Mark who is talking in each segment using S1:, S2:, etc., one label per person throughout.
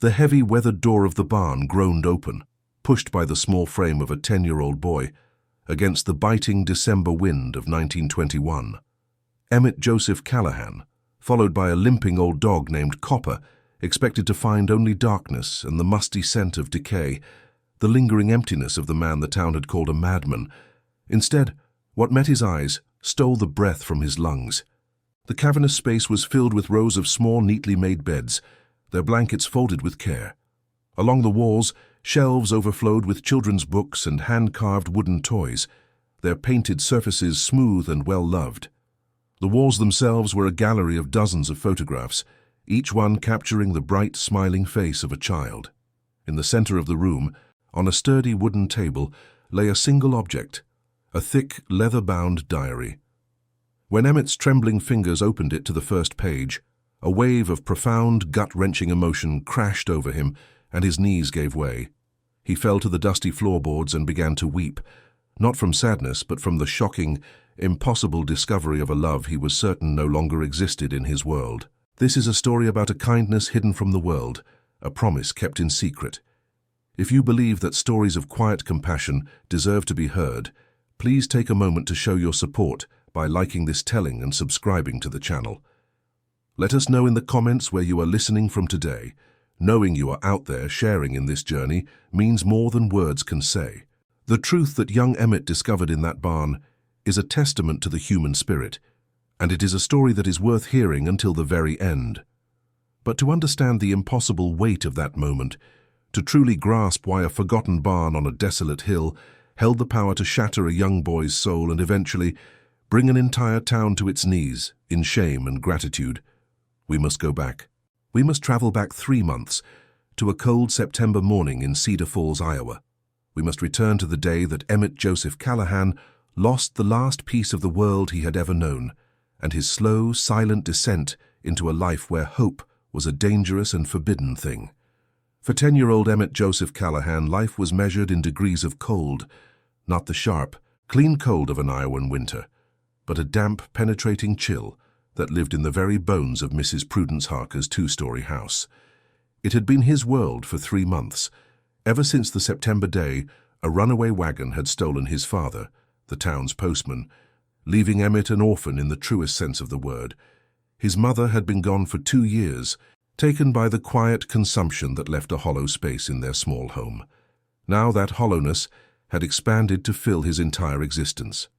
S1: The heavy weathered door of the barn groaned open, pushed by the small frame of a 10-year-old boy, against the biting December wind of 1921. Emmett Joseph Callahan, followed by a limping old dog named Copper, expected to find only darkness and the musty scent of decay, the lingering emptiness of the man the town had called a madman. Instead, what met his eyes stole the breath from his lungs. The cavernous space was filled with rows of small, neatly made beds, their blankets folded with care. Along the walls, shelves overflowed with children's books and hand-carved wooden toys, their painted surfaces smooth and well-loved. The walls themselves were a gallery of dozens of photographs, each one capturing the bright, smiling face of a child. In the center of the room, on a sturdy wooden table, lay a single object, a thick, leather-bound diary. When Emmett's trembling fingers opened it to the first page, a wave of profound, gut-wrenching emotion crashed over him, and his knees gave way. He fell to the dusty floorboards and began to weep, not from sadness, but from the shocking, impossible discovery of a love he was certain no longer existed in his world. This is a story about a kindness hidden from the world, a promise kept in secret. If you believe that stories of quiet compassion deserve to be heard, please take a moment to show your support by liking this telling and subscribing to the channel. Let us know in the comments where you are listening from today. Knowing you are out there sharing in this journey means more than words can say. The truth that young Emmett discovered in that barn is a testament to the human spirit, and it is a story that is worth hearing until the very end. But to understand the impossible weight of that moment, to truly grasp why a forgotten barn on a desolate hill held the power to shatter a young boy's soul and eventually bring an entire town to its knees in shame and gratitude, we must go back. We must travel back 3 months to a cold September morning in Cedar Falls, Iowa. We must return to the day that Emmett Joseph Callahan lost the last piece of the world he had ever known, and his slow, silent descent into a life where hope was a dangerous and forbidden thing. For 10-year-old Emmett Joseph Callahan, life was measured in degrees of cold, not the sharp, clean cold of an Iowan winter, but a damp, penetrating chill that lived in the very bones of Mrs. Prudence Harker's 2-story house. It had been his world for 3 months. Ever since the September day, a runaway wagon had stolen his father, the town's postman, leaving Emmett an orphan in the truest sense of the word. His mother had been gone for 2 years, taken by the quiet consumption that left a hollow space in their small home. Now that hollowness had expanded to fill his entire existence.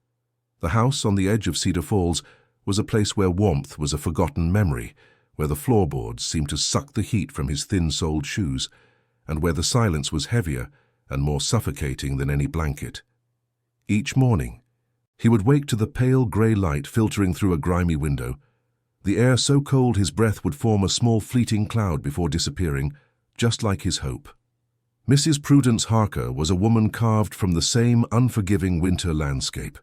S1: The house on the edge of Cedar Falls was a place where warmth was a forgotten memory, where the floorboards seemed to suck the heat from his thin-soled shoes, and where the silence was heavier and more suffocating than any blanket. Each morning, he would wake to the pale grey light filtering through a grimy window, the air so cold his breath would form a small fleeting cloud before disappearing, just like his hope. Mrs. Prudence Harker was a woman carved from the same unforgiving winter landscape.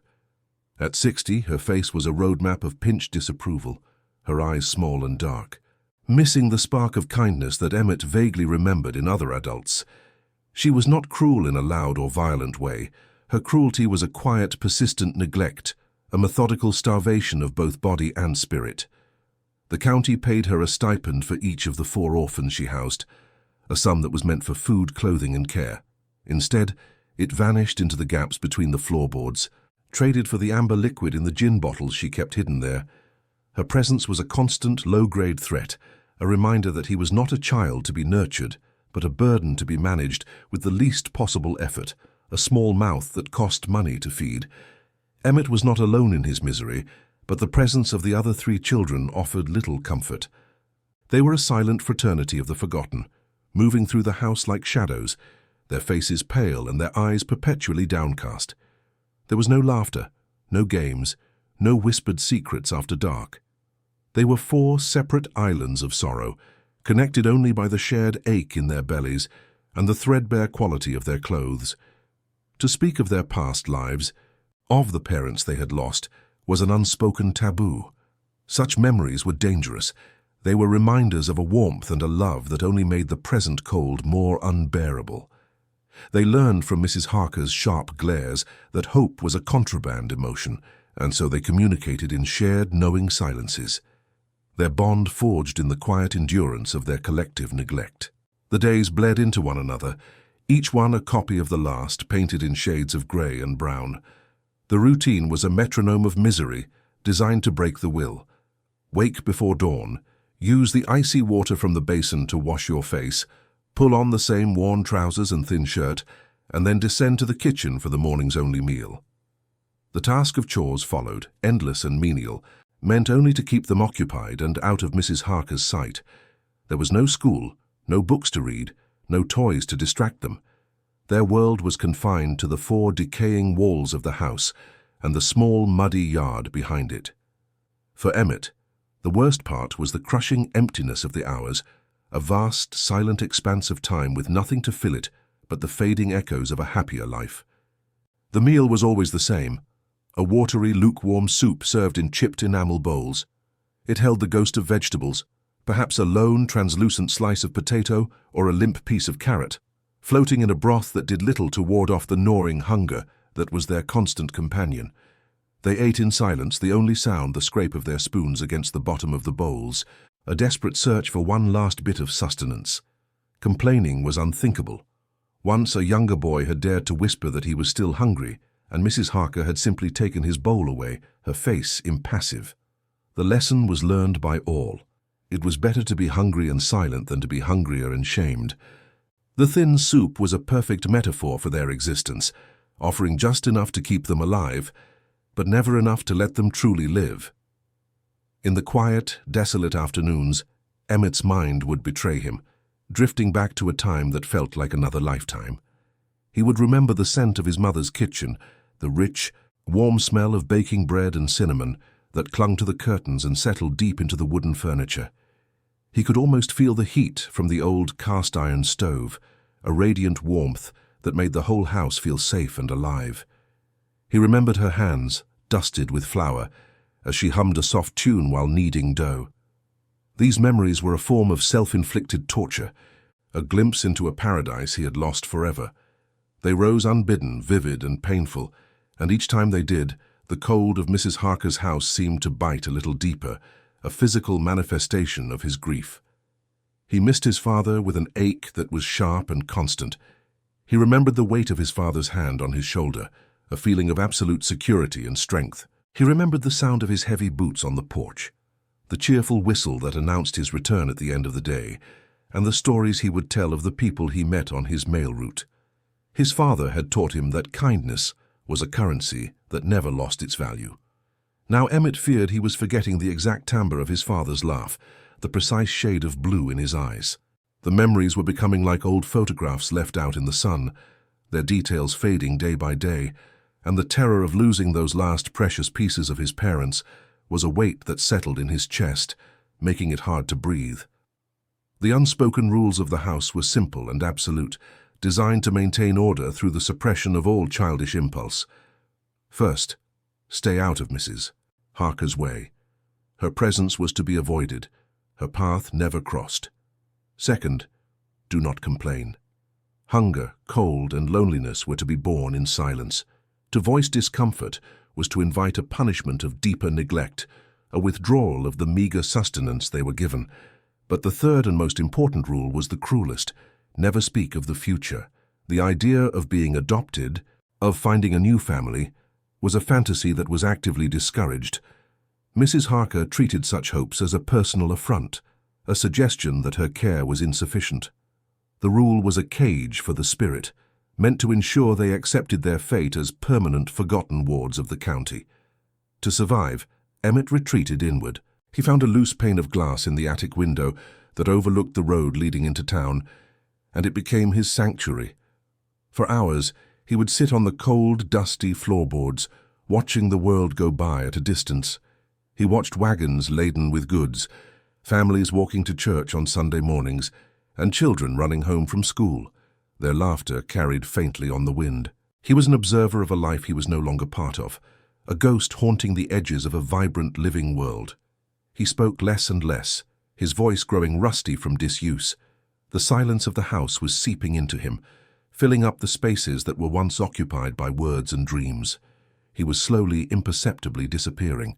S1: At 60, her face was a roadmap of pinched disapproval, her eyes small and dark, missing the spark of kindness that Emmett vaguely remembered in other adults. She was not cruel in a loud or violent way. Her cruelty was a quiet, persistent neglect, a methodical starvation of both body and spirit. The county paid her a stipend for each of the 4 orphans she housed, a sum that was meant for food, clothing, and care. Instead, it vanished into the gaps between the floorboards, traded for the amber liquid in the gin bottles she kept hidden there. Her presence was a constant, low-grade threat, a reminder that he was not a child to be nurtured, but a burden to be managed with the least possible effort, a small mouth that cost money to feed. Emmett was not alone in his misery, but the presence of the other 3 children offered little comfort. They were a silent fraternity of the forgotten, moving through the house like shadows, their faces pale and their eyes perpetually downcast. There was no laughter, no games, no whispered secrets after dark. They were 4 separate islands of sorrow, connected only by the shared ache in their bellies and the threadbare quality of their clothes. To speak of their past lives, of the parents they had lost, was an unspoken taboo. Such memories were dangerous. They were reminders of a warmth and a love that only made the present cold more unbearable. They learned from Mrs. Harker's sharp glares that hope was a contraband emotion, and so they communicated in shared, knowing silences. Their bond forged in the quiet endurance of their collective neglect. The days bled into one another, each one a copy of the last, painted in shades of grey and brown. The routine was a metronome of misery, designed to break the will. Wake before dawn, use the icy water from the basin to wash your face, pull on the same worn trousers and thin shirt, and then descend to the kitchen for the morning's only meal. The task of chores followed, endless and menial, meant only to keep them occupied and out of Mrs. Harker's sight. There was no school, no books to read, no toys to distract them. Their world was confined to the 4 decaying walls of the house and the small, muddy yard behind it. For Emmett, the worst part was the crushing emptiness of the hours, a vast, silent expanse of time with nothing to fill it but the fading echoes of a happier life. The meal was always the same, a watery, lukewarm soup served in chipped enamel bowls. It held the ghost of vegetables, perhaps a lone, translucent slice of potato or a limp piece of carrot, floating in a broth that did little to ward off the gnawing hunger that was their constant companion. They ate in silence, the only sound the scrape of their spoons against the bottom of the bowls, a desperate search for one last bit of sustenance. Complaining was unthinkable. Once a younger boy had dared to whisper that he was still hungry, and Mrs. Harker had simply taken his bowl away, her face impassive. The lesson was learned by all. It was better to be hungry and silent than to be hungrier and shamed. The thin soup was a perfect metaphor for their existence, offering just enough to keep them alive, but never enough to let them truly live. In the quiet, desolate afternoons, Emmett's mind would betray him, drifting back to a time that felt like another lifetime. He would remember the scent of his mother's kitchen, the rich, warm smell of baking bread and cinnamon that clung to the curtains and settled deep into the wooden furniture. He could almost feel the heat from the old cast-iron stove, a radiant warmth that made the whole house feel safe and alive. He remembered her hands, dusted with flour, as she hummed a soft tune while kneading dough. These memories were a form of self-inflicted torture, a glimpse into a paradise he had lost forever. They rose unbidden, vivid and painful, and each time they did, the cold of Mrs. Harker's house seemed to bite a little deeper, a physical manifestation of his grief. He missed his father with an ache that was sharp and constant. He remembered the weight of his father's hand on his shoulder, a feeling of absolute security and strength. He remembered the sound of his heavy boots on the porch, the cheerful whistle that announced his return at the end of the day, and the stories he would tell of the people he met on his mail route. His father had taught him that kindness was a currency that never lost its value. Now Emmett feared he was forgetting the exact timbre of his father's laugh, the precise shade of blue in his eyes. The memories were becoming like old photographs left out in the sun, their details fading day by day, and the terror of losing those last precious pieces of his parents was a weight that settled in his chest, making it hard to breathe. The unspoken rules of the house were simple and absolute, designed to maintain order through the suppression of all childish impulse. First, stay out of Mrs. Harker's way. Her presence was to be avoided, her path never crossed. Second, do not complain. Hunger, cold, and loneliness were to be borne in silence. To voice discomfort was to invite a punishment of deeper neglect, a withdrawal of the meager sustenance they were given. But the third and most important rule was the cruelest: never speak of the future. The idea of being adopted, of finding a new family, was a fantasy that was actively discouraged. Mrs. Harker treated such hopes as a personal affront, a suggestion that her care was insufficient. The rule was a cage for the spirit, meant to ensure they accepted their fate as permanent forgotten wards of the county. To survive, Emmett retreated inward. He found a loose pane of glass in the attic window that overlooked the road leading into town, and it became his sanctuary. For hours, he would sit on the cold, dusty floorboards, watching the world go by at a distance. He watched wagons laden with goods, families walking to church on Sunday mornings, and children running home from school, their laughter carried faintly on the wind. He was an observer of a life he was no longer part of, a ghost haunting the edges of a vibrant, living world. He spoke less and less, his voice growing rusty from disuse. The silence of the house was seeping into him, filling up the spaces that were once occupied by words and dreams. He was slowly, imperceptibly disappearing.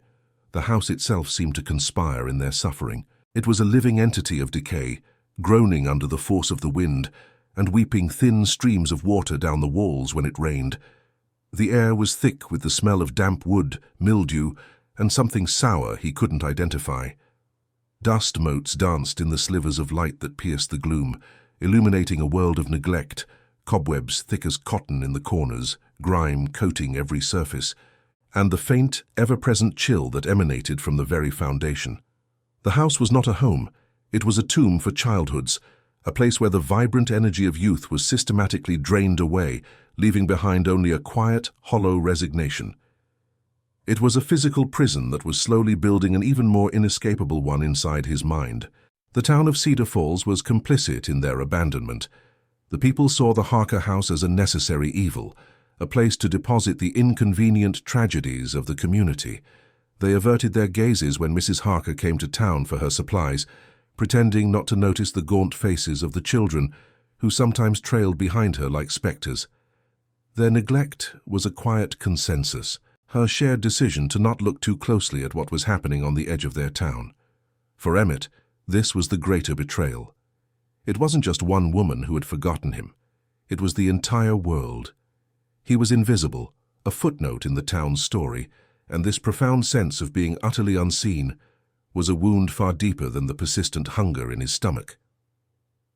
S1: The house itself seemed to conspire in their suffering. It was a living entity of decay, groaning under the force of the wind and weeping thin streams of water down the walls when it rained. The air was thick with the smell of damp wood, mildew, and something sour he couldn't identify. Dust motes danced in the slivers of light that pierced the gloom, illuminating a world of neglect, cobwebs thick as cotton in the corners, grime coating every surface, and the faint, ever-present chill that emanated from the very foundation. The house was not a home. It was a tomb for childhoods, a place where the vibrant energy of youth was systematically drained away, leaving behind only a quiet, hollow resignation. It was a physical prison that was slowly building an even more inescapable one inside his mind. The town of Cedar Falls was complicit in their abandonment. The people saw the Harker house as a necessary evil, a place to deposit the inconvenient tragedies of the community. They averted their gazes when Mrs. Harker came to town for her supplies, pretending not to notice the gaunt faces of the children, who sometimes trailed behind her like specters. Their neglect was a quiet consensus, her shared decision to not look too closely at what was happening on the edge of their town. For Emmett, this was the greater betrayal. It wasn't just one woman who had forgotten him. It was the entire world. He was invisible, a footnote in the town's story, and this profound sense of being utterly unseen was a wound far deeper than the persistent hunger in his stomach.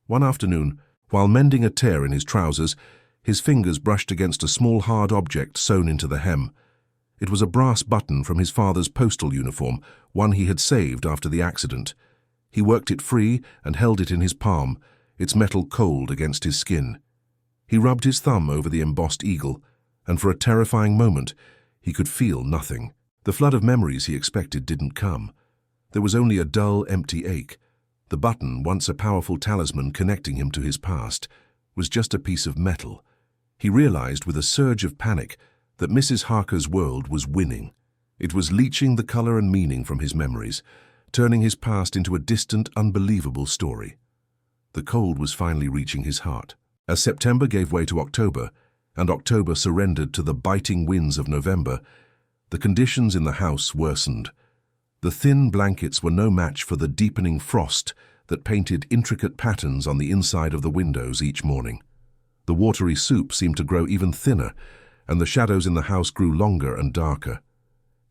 S1: One afternoon, while mending a tear in his trousers, his fingers brushed against a small hard object sewn into the hem. It was a brass button from his father's postal uniform, one he had saved after the accident. He worked it free and held it in his palm, its metal cold against his skin. He rubbed his thumb over the embossed eagle, and for a terrifying moment, he could feel nothing. The flood of memories he expected didn't come. There was only a dull, empty ache. The button, once a powerful talisman connecting him to his past, was just a piece of metal. He realized with a surge of panic that Mrs. Harker's world was winning. It was leeching the color and meaning from his memories, turning his past into a distant, unbelievable story. The cold was finally reaching his heart. As September gave way to October, and October surrendered to the biting winds of November, the conditions in the house worsened. The thin blankets were no match for the deepening frost that painted intricate patterns on the inside of the windows each morning. The watery soup seemed to grow even thinner, and the shadows in the house grew longer and darker.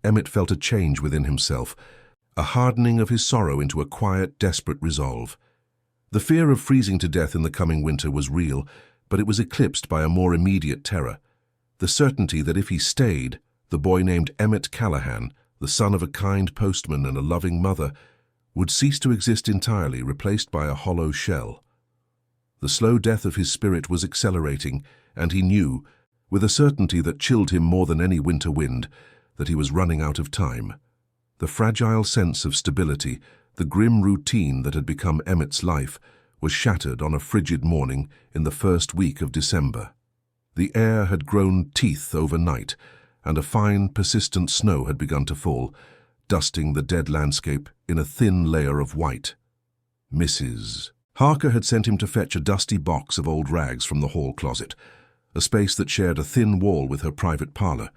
S1: Emmett felt a change within himself, a hardening of his sorrow into a quiet, desperate resolve. The fear of freezing to death in the coming winter was real, but it was eclipsed by a more immediate terror. The certainty that if he stayed, the boy named Emmett Callahan, the son of a kind postman and a loving mother, would cease to exist entirely, replaced by a hollow shell. The slow death of his spirit was accelerating, and he knew, with a certainty that chilled him more than any winter wind, that he was running out of time. The fragile sense of stability, the grim routine that had become Emmett's life, was shattered on a frigid morning in the first week of December. The air had grown teeth overnight, and a fine, persistent snow had begun to fall, dusting the dead landscape in a thin layer of white. Mrs. Harker had sent him to fetch a dusty box of old rags from the hall closet, a space that shared a thin wall with her private parlor.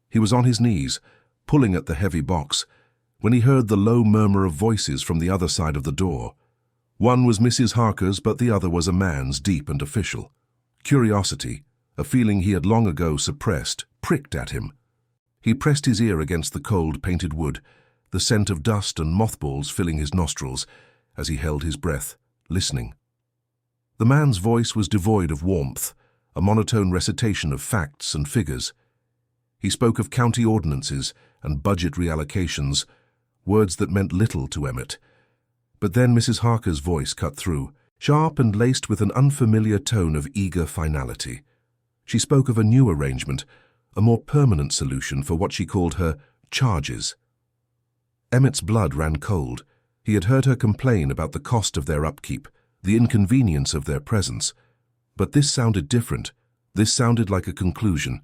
S1: He was on his knees, pulling at the heavy box, when he heard the low murmur of voices from the other side of the door. One was Mrs. Harker's, but the other was a man's, deep and official. Curiosity, a feeling he had long ago suppressed, pricked at him. He pressed his ear against the cold, painted wood, the scent of dust and mothballs filling his nostrils, as he held his breath, listening. The man's voice was devoid of warmth, a monotone recitation of facts and figures. He spoke of county ordinances and budget reallocations, words that meant little to Emmett. But then Mrs. Harker's voice cut through, sharp and laced with an unfamiliar tone of eager finality. She spoke of a new arrangement, a more permanent solution for what she called her charges. Emmett's blood ran cold. He had heard her complain about the cost of their upkeep, the inconvenience of their presence. But this sounded different. This sounded like a conclusion.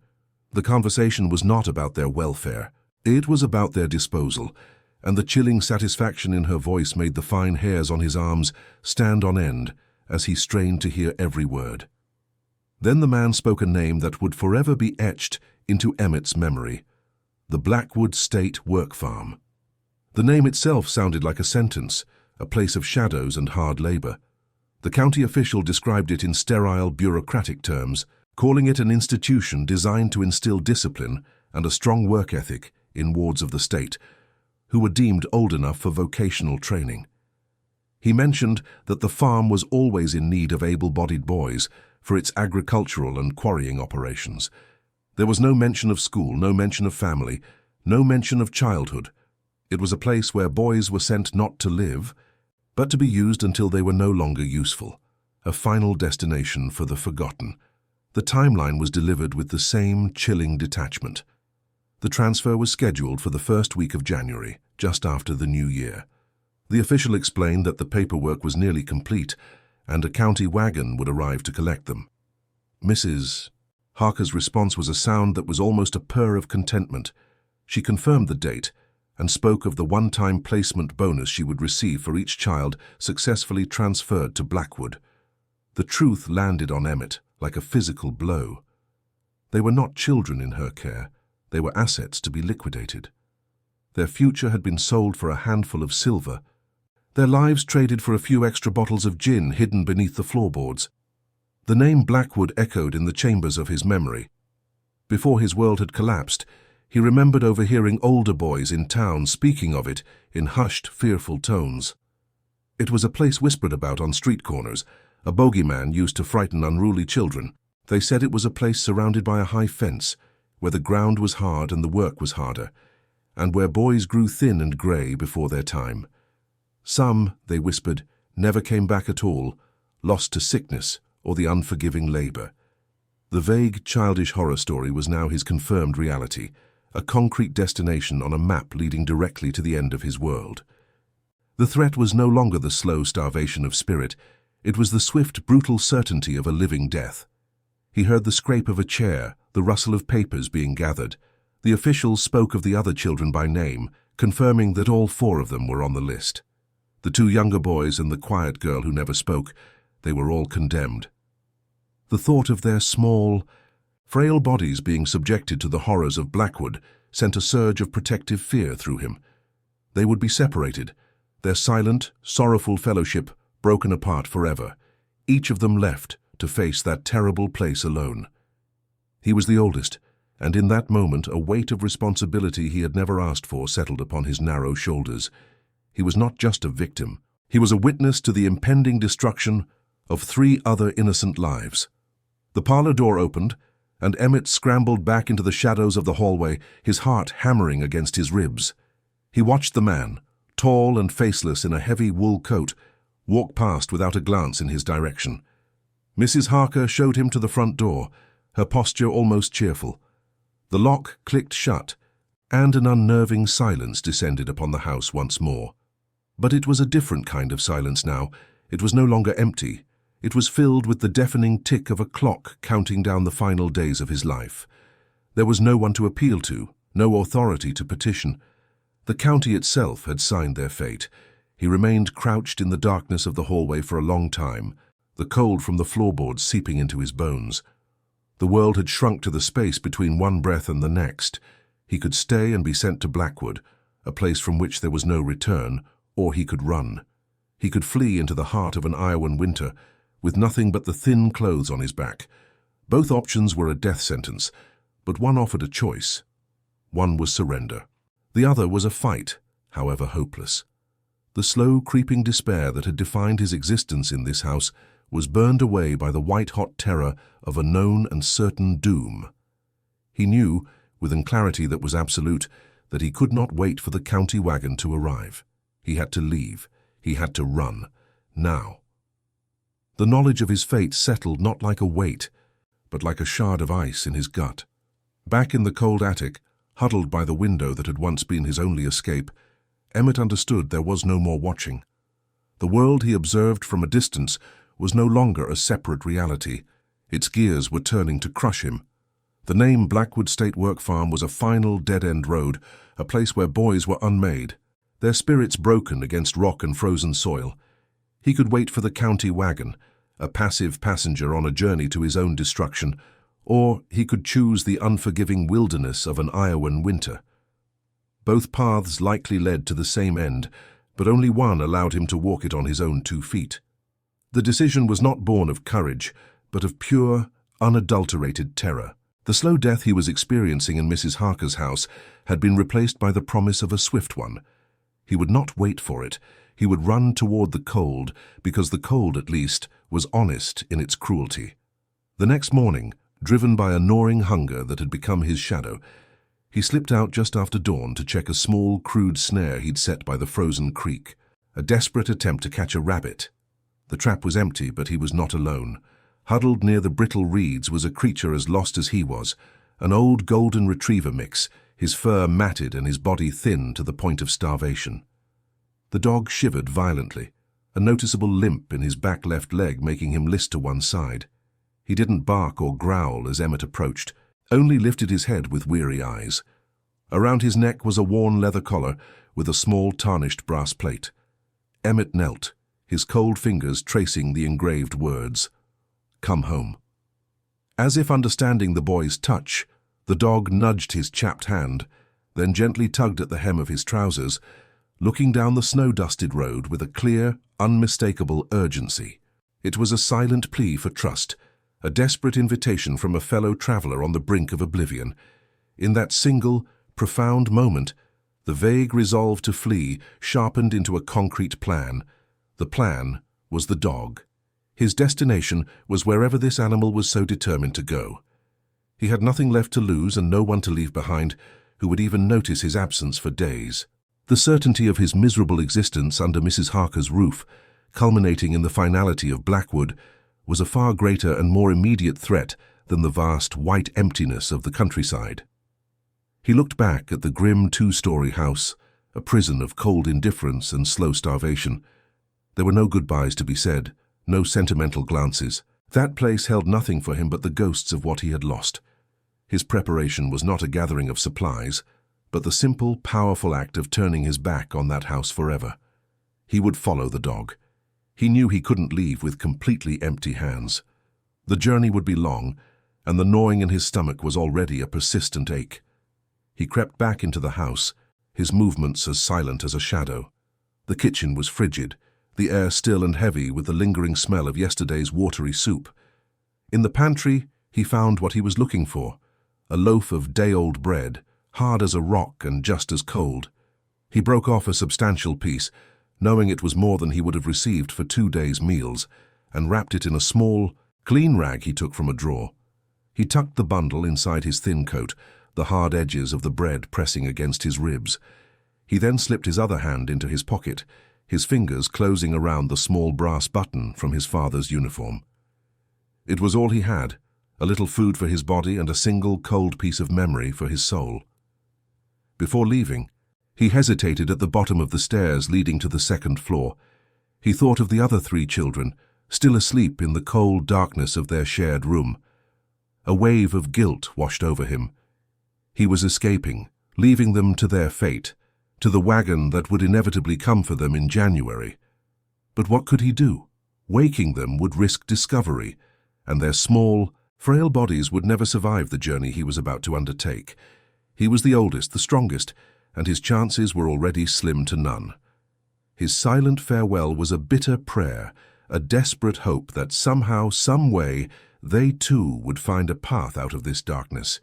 S1: The conversation was not about their welfare. It was about their disposal, and the chilling satisfaction in her voice made the fine hairs on his arms stand on end as he strained to hear every word. Then the man spoke a name that would forever be etched into Emmett's memory: the Blackwood State Work Farm. The name itself sounded like a sentence, a place of shadows and hard labor. The county official described it in sterile, bureaucratic terms, calling it an institution designed to instill discipline and a strong work ethic in wards of the state, who were deemed old enough for vocational training. He mentioned that the farm was always in need of able-bodied boys for its agricultural and quarrying operations. There was no mention of school, no mention of family, no mention of childhood. It was a place where boys were sent not to live, but to be used until they were no longer useful, a final destination for the forgotten. The timeline was delivered with the same chilling detachment. The transfer was scheduled for the first week of January, just after the new year. The official explained that the paperwork was nearly complete and a county wagon would arrive to collect them. Mrs. Harker's response was a sound that was almost a purr of contentment. She confirmed the date and spoke of the one-time placement bonus she would receive for each child successfully transferred to Blackwood. The truth landed on Emmett like a physical blow. They were not children in her care. They were assets to be liquidated. Their future had been sold for a handful of silver, their lives traded for a few extra bottles of gin hidden beneath the floorboards. The name Blackwood echoed in the chambers of his memory. Before his world had collapsed, he remembered overhearing older boys in town speaking of it in hushed, fearful tones. It was a place whispered about on street corners, a bogeyman used to frighten unruly children. They said it was a place surrounded by a high fence, where the ground was hard and the work was harder, and where boys grew thin and grey before their time. Some, they whispered, never came back at all, lost to sickness or the unforgiving labour. The vague, childish horror story was now his confirmed reality, a concrete destination on a map leading directly to the end of his world. The threat was no longer the slow starvation of spirit, it was the swift, brutal certainty of a living death. He heard the scrape of a chair, the rustle of papers being gathered. The officials spoke of the other children by name, confirming that all 4 of them were on the list. The 2 younger boys and the quiet girl who never spoke, they were all condemned. The thought of their small, frail bodies being subjected to the horrors of Blackwood sent a surge of protective fear through him. They would be separated, their silent, sorrowful fellowship broken apart forever, each of them left to face that terrible place alone. He was the oldest, and in that moment a weight of responsibility he had never asked for settled upon his narrow shoulders. He was not just a victim. He was a witness to the impending destruction of 3 other innocent lives. The parlor door opened, and Emmett scrambled back into the shadows of the hallway, his heart hammering against his ribs. He watched the man, tall and faceless in a heavy wool coat, walk past without a glance in his direction. Mrs. Harker showed him to the front door, her posture almost cheerful. The lock clicked shut, and an unnerving silence descended upon the house once more. But it was a different kind of silence now. It was no longer empty. It was filled with the deafening tick of a clock counting down the final days of his life. There was no one to appeal to, no authority to petition. The county itself had signed their fate. He remained crouched in the darkness of the hallway for a long time, the cold from the floorboards seeping into his bones. The world had shrunk to the space between one breath and the next. He could stay and be sent to Blackwood, a place from which there was no return, or he could run. He could flee into the heart of an Iowan winter, with nothing but the thin clothes on his back. Both options were a death sentence, but one offered a choice. One was surrender. The other was a fight, however hopeless. The slow, creeping despair that had defined his existence in this house was burned away by the white-hot terror of a known and certain doom. He knew, with a clarity that was absolute, that he could not wait for the county wagon to arrive. He had to leave. He had to run. Now. The knowledge of his fate settled not like a weight, but like a shard of ice in his gut. Back in the cold attic, huddled by the window that had once been his only escape, Emmett understood there was no more watching. The world he observed from a distance was no longer a separate reality. Its gears were turning to crush him. The name Blackwood State Work Farm was a final dead-end road, a place where boys were unmade, their spirits broken against rock and frozen soil. He could wait for the county wagon, a passive passenger on a journey to his own destruction, or he could choose the unforgiving wilderness of an Iowan winter. Both paths likely led to the same end, but only one allowed him to walk it on his own 2 feet. The decision was not born of courage, but of pure, unadulterated terror. The slow death he was experiencing in Mrs. Harker's house had been replaced by the promise of a swift one. He would not wait for it. He would run toward the cold, because the cold, at least, was honest in its cruelty. The next morning, driven by a gnawing hunger that had become his shadow, he slipped out just after dawn to check a small, crude snare he'd set by the frozen creek, a desperate attempt to catch a rabbit. The trap was empty, but he was not alone. Huddled near the brittle reeds was a creature as lost as he was, an old golden retriever mix, his fur matted and his body thin to the point of starvation. The dog shivered violently, a noticeable limp in his back left leg making him list to one side. He didn't bark or growl as Emmett approached, only lifted his head with weary eyes. Around his neck was a worn leather collar with a small tarnished brass plate. Emmett knelt, his cold fingers tracing the engraved words, "Come home." As if understanding the boy's touch, the dog nudged his chapped hand, then gently tugged at the hem of his trousers, looking down the snow-dusted road with a clear, unmistakable urgency. It was a silent plea for trust, a desperate invitation from a fellow traveler on the brink of oblivion. In that single, profound moment, the vague resolve to flee sharpened into a concrete plan. The plan was the dog. His destination was wherever this animal was so determined to go. He had nothing left to lose and no one to leave behind who would even notice his absence for days. The certainty of his miserable existence under Mrs. Harker's roof, culminating in the finality of Blackwood, was a far greater and more immediate threat than the vast white emptiness of the countryside. He looked back at the grim two-story house, a prison of cold indifference and slow starvation. There were no goodbyes to be said, no sentimental glances. That place held nothing for him but the ghosts of what he had lost. His preparation was not a gathering of supplies, but the simple, powerful act of turning his back on that house forever. He would follow the dog. He knew he couldn't leave with completely empty hands. The journey would be long, and the gnawing in his stomach was already a persistent ache. He crept back into the house, his movements as silent as a shadow. The kitchen was frigid, the air still and heavy with the lingering smell of yesterday's watery soup. In the pantry, he found what he was looking for, a loaf of day-old bread, hard as a rock and just as cold. He broke off a substantial piece, knowing it was more than he would have received for 2 days' meals, and wrapped it in a small, clean rag he took from a drawer. He tucked the bundle inside his thin coat, the hard edges of the bread pressing against his ribs. He then slipped his other hand into his pocket, his fingers closing around the small brass button from his father's uniform. It was all he had, a little food for his body and a single cold piece of memory for his soul. Before leaving, he hesitated at the bottom of the stairs leading to the second floor. He thought of the other 3 children, still asleep in the cold darkness of their shared room. A wave of guilt washed over him. He was escaping, leaving them to their fate, to the wagon that would inevitably come for them in January. But what could he do? Waking them would risk discovery, and their small, frail bodies would never survive the journey he was about to undertake. He was the oldest, the strongest, and his chances were already slim to none. His silent farewell was a bitter prayer, a desperate hope that somehow, some way, they too would find a path out of this darkness.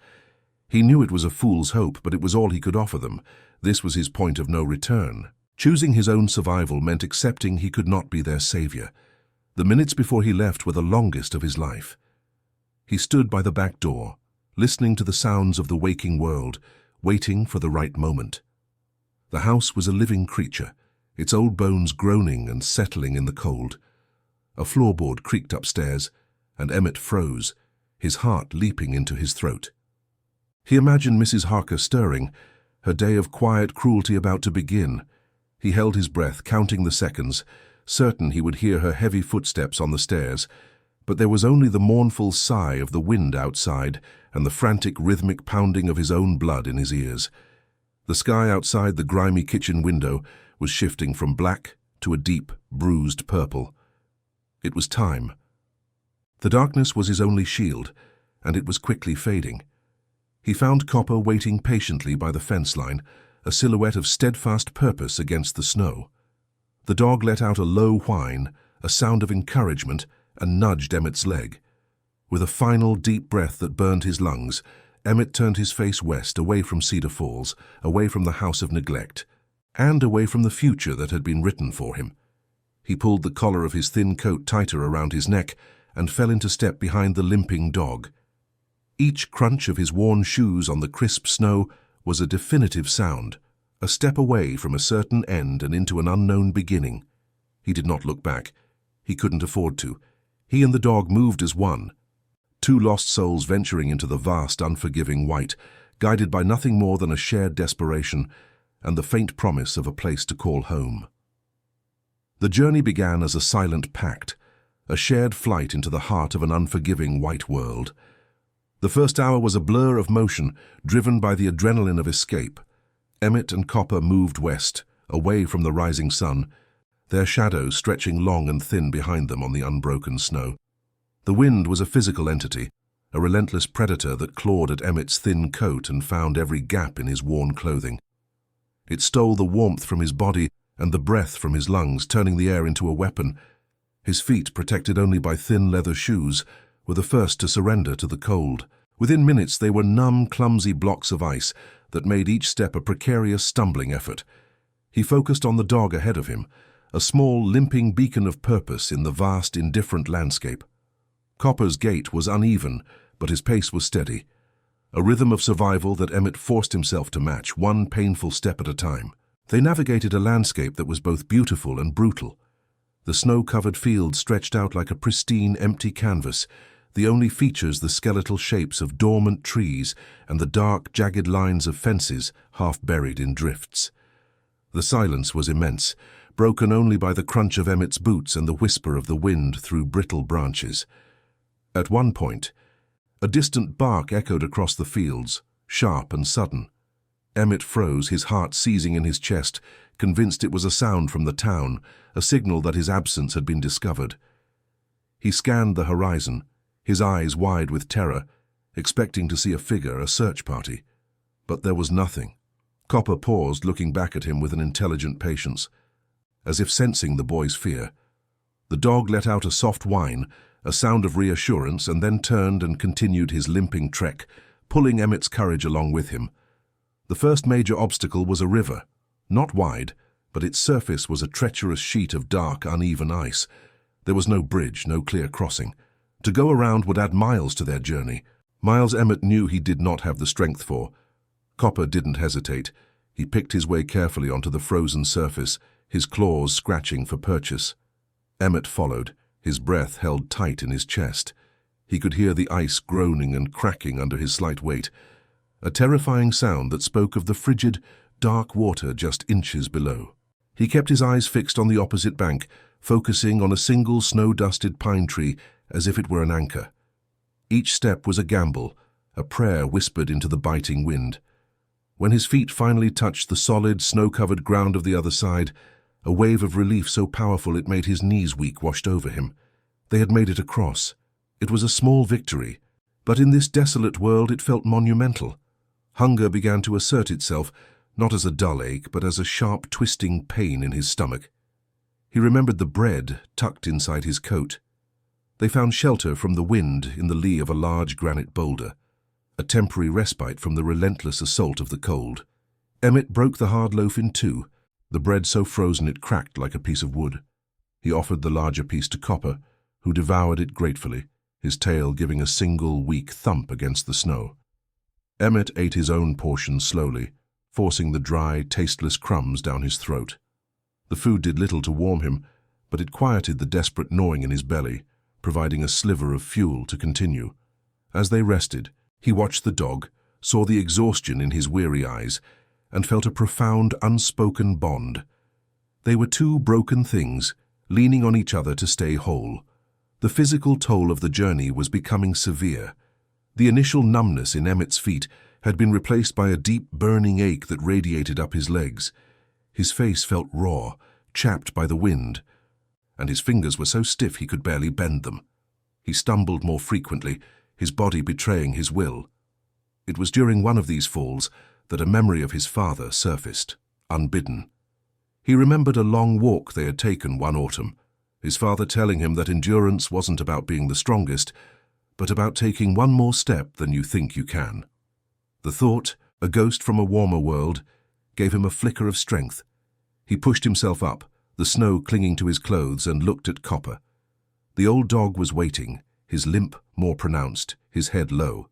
S1: He knew it was a fool's hope, but it was all he could offer them. This was his point of no return. Choosing his own survival meant accepting he could not be their savior. The minutes before he left were the longest of his life. He stood by the back door, listening to the sounds of the waking world, waiting for the right moment. The house was a living creature, its old bones groaning and settling in the cold. A floorboard creaked upstairs, and Emmett froze, his heart leaping into his throat. He imagined Mrs. Harker stirring, her day of quiet cruelty about to begin. He held his breath, counting the seconds, certain he would hear her heavy footsteps on the stairs, but there was only the mournful sigh of the wind outside and the frantic rhythmic pounding of his own blood in his ears. The sky outside the grimy kitchen window was shifting from black to a deep, bruised purple. It was time. The darkness was his only shield, and it was quickly fading. He found Copper waiting patiently by the fence line, a silhouette of steadfast purpose against the snow. The dog let out a low whine, a sound of encouragement, and nudged Emmet's leg. With a final deep breath that burned his lungs, Emmet turned his face west, away from Cedar Falls, away from the house of neglect, and away from the future that had been written for him. He pulled the collar of his thin coat tighter around his neck and fell into step behind the limping dog. Each crunch of his worn shoes on the crisp snow was a definitive sound, a step away from a certain end and into an unknown beginning. He did not look back. He couldn't afford to. He and the dog moved as one, two lost souls venturing into the vast, unforgiving white, guided by nothing more than a shared desperation and the faint promise of a place to call home. The journey began as a silent pact, a shared flight into the heart of an unforgiving white world. The first hour was a blur of motion, driven by the adrenaline of escape. Emmet and Copper moved west, away from the rising sun, their shadows stretching long and thin behind them on the unbroken snow. The wind was a physical entity, a relentless predator that clawed at Emmet's thin coat and found every gap in his worn clothing. It stole the warmth from his body and the breath from his lungs, turning the air into a weapon. His feet, protected only by thin leather shoes, were the first to surrender to the cold. Within minutes they were numb, clumsy blocks of ice that made each step a precarious, stumbling effort. He focused on the dog ahead of him, a small, limping beacon of purpose in the vast, indifferent landscape. Copper's gait was uneven, but his pace was steady, a rhythm of survival that Emmet forced himself to match, one painful step at a time. They navigated a landscape that was both beautiful and brutal. The snow-covered fields stretched out like a pristine, empty canvas, the only features the skeletal shapes of dormant trees and the dark, jagged lines of fences half buried in drifts. The silence was immense, broken only by the crunch of Emmet's boots and the whisper of the wind through brittle branches. At one point, a distant bark echoed across the fields, sharp and sudden. Emmet froze, his heart seizing in his chest, convinced it was a sound from the town, a signal that his absence had been discovered. He scanned the horizon, his eyes wide with terror, expecting to see a figure, a search party. But there was nothing. Copper paused, looking back at him with an intelligent patience, as if sensing the boy's fear. The dog let out a soft whine, a sound of reassurance, and then turned and continued his limping trek, pulling Emmet's courage along with him. The first major obstacle was a river, not wide, but its surface was a treacherous sheet of dark, uneven ice. There was no bridge, no clear crossing. To go around would add miles to their journey, miles Emmet knew he did not have the strength for. Copper didn't hesitate. He picked his way carefully onto the frozen surface, his claws scratching for purchase. Emmet followed, his breath held tight in his chest. He could hear the ice groaning and cracking under his slight weight, a terrifying sound that spoke of the frigid, dark water just inches below. He kept his eyes fixed on the opposite bank, focusing on a single snow-dusted pine tree as if it were an anchor. Each step was a gamble, a prayer whispered into the biting wind. When his feet finally touched the solid, snow-covered ground of the other side, a wave of relief so powerful it made his knees weak washed over him. They had made it across. It was a small victory, but in this desolate world it felt monumental. Hunger began to assert itself, not as a dull ache, but as a sharp, twisting pain in his stomach. He remembered the bread tucked inside his coat. They found shelter from the wind in the lee of a large granite boulder, a temporary respite from the relentless assault of the cold. Emmet broke the hard loaf in two, the bread so frozen it cracked like a piece of wood. He offered the larger piece to Copper, who devoured it gratefully, his tail giving a single weak thump against the snow. Emmet ate his own portion slowly, forcing the dry, tasteless crumbs down his throat. The food did little to warm him, but it quieted the desperate gnawing in his belly, providing a sliver of fuel to continue. As they rested, he watched the dog, saw the exhaustion in his weary eyes, and felt a profound, unspoken bond. They were two broken things, leaning on each other to stay whole. The physical toll of the journey was becoming severe. The initial numbness in Emmet's feet had been replaced by a deep, burning ache that radiated up his legs. His face felt raw, chapped by the wind, and his fingers were so stiff he could barely bend them. He stumbled more frequently, his body betraying his will. It was during one of these falls that a memory of his father surfaced, unbidden. He remembered a long walk they had taken one autumn, his father telling him that endurance wasn't about being the strongest, but about taking one more step than you think you can. The thought, a ghost from a warmer world, gave him a flicker of strength. He pushed himself up, the snow clinging to his clothes, and looked at Copper. The old dog was waiting, his limp more pronounced, his head low.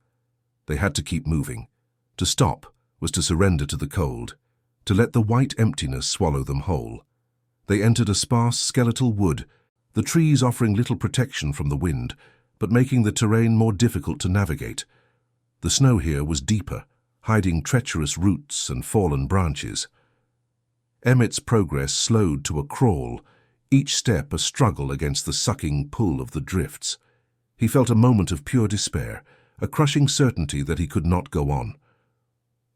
S1: They had to keep moving. To stop was to surrender to the cold, to let the white emptiness swallow them whole. They entered a sparse skeletal wood, the trees offering little protection from the wind, but making the terrain more difficult to navigate. The snow here was deeper, hiding treacherous roots and fallen branches. Emmett's progress slowed to a crawl, each step a struggle against the sucking pull of the drifts. He felt a moment of pure despair, a crushing certainty that he could not go on.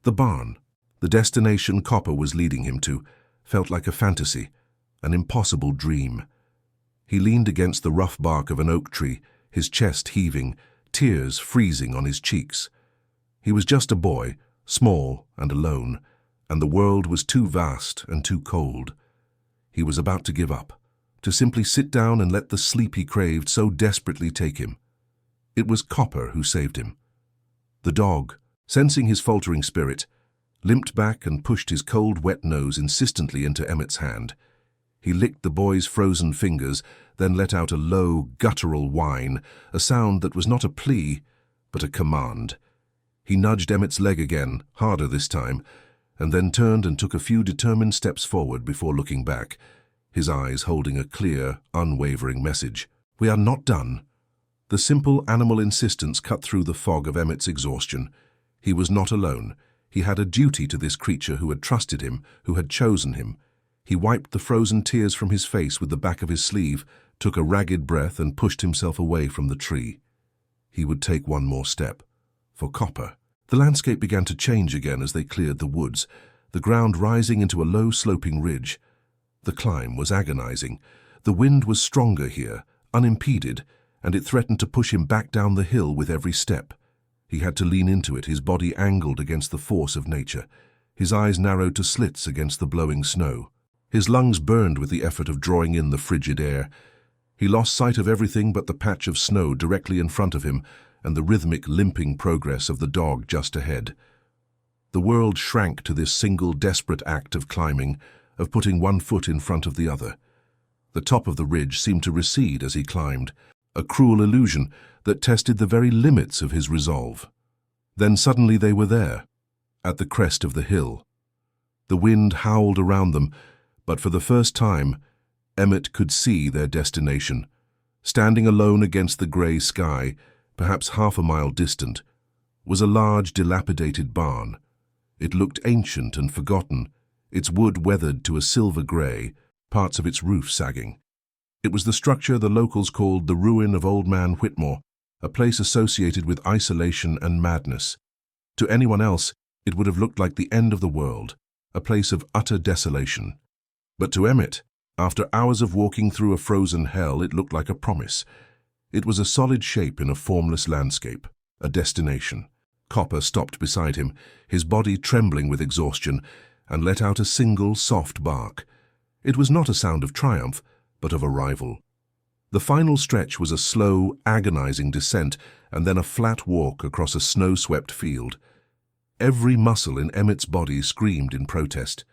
S1: The barn, the destination Copper was leading him to, felt like a fantasy, an impossible dream. He leaned against the rough bark of an oak tree, his chest heaving, tears freezing on his cheeks. He was just a boy, small and alone, and the world was too vast and too cold. He was about to give up, to simply sit down and let the sleep he craved so desperately take him. It was Copper who saved him. The dog, sensing his faltering spirit, limped back and pushed his cold, wet nose insistently into Emmett's hand. He licked the boy's frozen fingers, then let out a low, guttural whine, a sound that was not a plea, but a command. He nudged Emmett's leg again, harder this time, and then turned and took a few determined steps forward before looking back, his eyes holding a clear, unwavering message. "We are not done." The simple animal insistence cut through the fog of Emmett's exhaustion. He was not alone. He had a duty to this creature who had trusted him, who had chosen him. He wiped the frozen tears from his face with the back of his sleeve, took a ragged breath, and pushed himself away from the tree. He would take one more step. For Copper. The landscape began to change again as they cleared the woods, the ground rising into a low sloping ridge. The climb was agonizing. The wind was stronger here, unimpeded, and it threatened to push him back down the hill with every step. He had to lean into it, his body angled against the force of nature, his eyes narrowed to slits against the blowing snow. His lungs burned with the effort of drawing in the frigid air. He lost sight of everything but the patch of snow directly in front of him and the rhythmic, limping progress of the dog just ahead. The world shrank to this single, desperate act of climbing, of putting one foot in front of the other. The top of the ridge seemed to recede as he climbed, a cruel illusion that tested the very limits of his resolve. Then suddenly they were there, at the crest of the hill. The wind howled around them, but for the first time, Emmett could see their destination. Standing alone against the grey sky, perhaps half a mile distant, was a large, dilapidated barn. It looked ancient and forgotten, its wood weathered to a silver grey, parts of its roof sagging. It was the structure the locals called the ruin of Old Man Whitmore, a place associated with isolation and madness. To anyone else, it would have looked like the end of the world, a place of utter desolation. But to Emmett, after hours of walking through a frozen hell, it looked like a promise. It was a solid shape in a formless landscape, a destination. Copper stopped beside him, his body trembling with exhaustion, and let out a single soft bark. It was not a sound of triumph, but of arrival. The final stretch was a slow, agonizing descent, and then a flat walk across a snow-swept field. Every muscle in Emmett's body screamed in protest.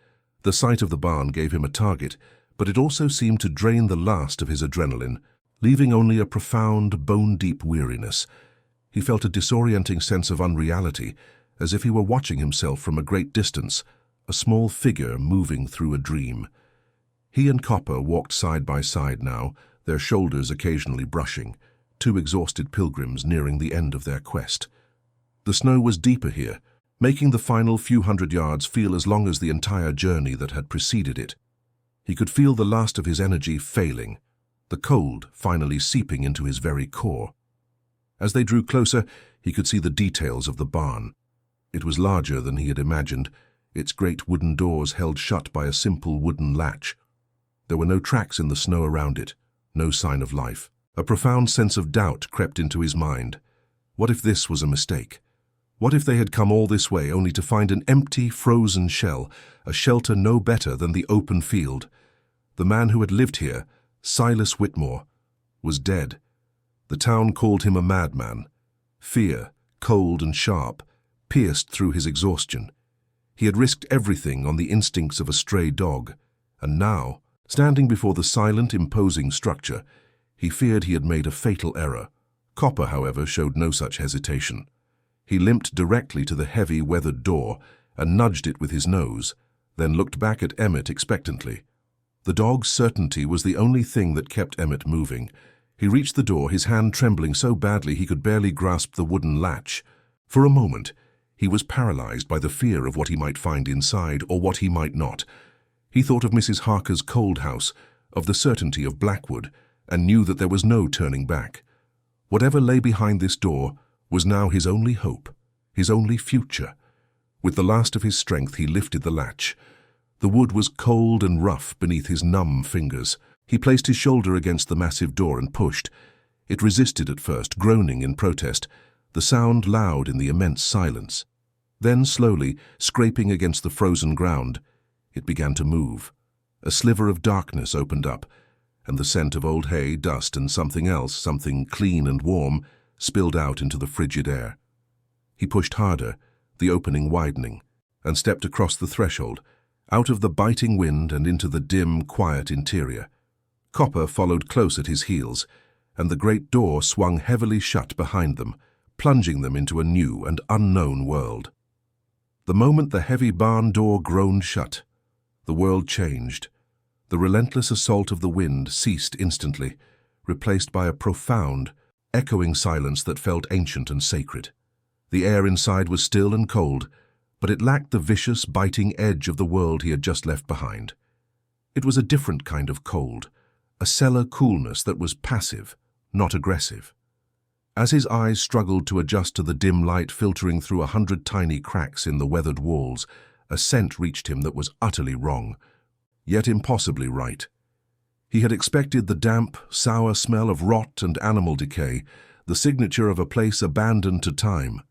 S1: The sight of the barn gave him a target, but it also seemed to drain the last of his adrenaline, leaving only a profound, bone-deep weariness. He felt a disorienting sense of unreality, as if he were watching himself from a great distance, a small figure moving through a dream. He and Copper walked side by side now, their shoulders occasionally brushing, two exhausted pilgrims nearing the end of their quest. The snow was deeper here, making the final few hundred yards feel as long as the entire journey that had preceded it. He could feel the last of his energy failing, the cold finally seeping into his very core. As they drew closer, he could see the details of the barn. It was larger than he had imagined, its great wooden doors held shut by a simple wooden latch. There were no tracks in the snow around it, no sign of life. A profound sense of doubt crept into his mind. What if this was a mistake? What if they had come all this way only to find an empty, frozen shell, a shelter no better than the open field? The man who had lived here, Silas Whitmore, was dead. The town called him a madman. Fear, cold and sharp, pierced through his exhaustion. He had risked everything on the instincts of a stray dog, and now, standing before the silent, imposing structure, he feared he had made a fatal error. Copper, however, showed no such hesitation. He limped directly to the heavy, weathered door and nudged it with his nose, then looked back at Emmett expectantly. The dog's certainty was the only thing that kept Emmett moving. He reached the door, his hand trembling so badly he could barely grasp the wooden latch. For a moment, he was paralyzed by the fear of what he might find inside or what he might not. He thought of Mrs. Harker's cold house, of the certainty of Blackwood, and knew that there was no turning back. Whatever lay behind this door was now his only hope, his only future. With the last of his strength, he lifted the latch. The wood was cold and rough beneath his numb fingers. He placed his shoulder against the massive door and pushed. It resisted at first, groaning in protest, the sound loud in the immense silence. Then, slowly, scraping against the frozen ground, it began to move. A sliver of darkness opened up, and the scent of old hay, dust, and something else, something clean and warm, spilled out into the frigid air. He pushed harder, the opening widening, and stepped across the threshold, out of the biting wind and into the dim, quiet interior. Copper followed close at his heels, and the great door swung heavily shut behind them, plunging them into a new and unknown world. The moment the heavy barn door groaned shut, the world changed. The relentless assault of the wind ceased instantly, replaced by a profound, echoing silence that felt ancient and sacred. The air inside was still and cold, but it lacked the vicious, biting edge of the world he had just left behind. It was a different kind of cold, a cellar coolness that was passive, not aggressive. As his eyes struggled to adjust to the dim light filtering through 100 tiny cracks in the weathered walls, a scent reached him that was utterly wrong, yet impossibly right. He had expected the damp, sour smell of rot and animal decay, the signature of a place abandoned to time.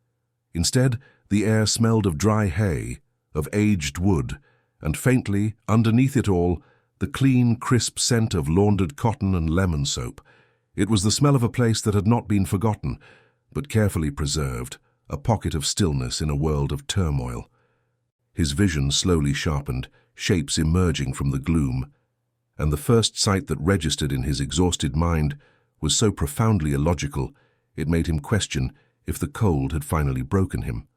S1: Instead, the air smelled of dry hay, of aged wood, and faintly, underneath it all, the clean, crisp scent of laundered cotton and lemon soap. It was the smell of a place that had not been forgotten, but carefully preserved, a pocket of stillness in a world of turmoil. His vision slowly sharpened, shapes emerging from the gloom, and the first sight that registered in his exhausted mind was so profoundly illogical it made him question if the cold had finally broken him.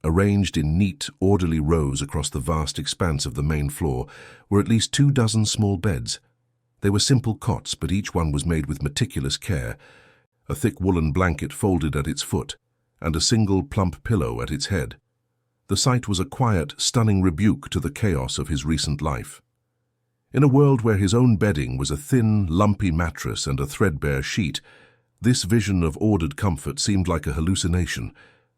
S1: Arranged in neat, orderly rows across the vast expanse of the main floor were at least 24 small beds. They were simple cots, but each one was made with meticulous care, a thick woolen blanket folded at its foot, and a single plump pillow at its head. The sight was a quiet, stunning rebuke to the chaos of his recent life. In a world where his own bedding was a thin, lumpy mattress and a threadbare sheet, this vision of ordered comfort seemed like a hallucination.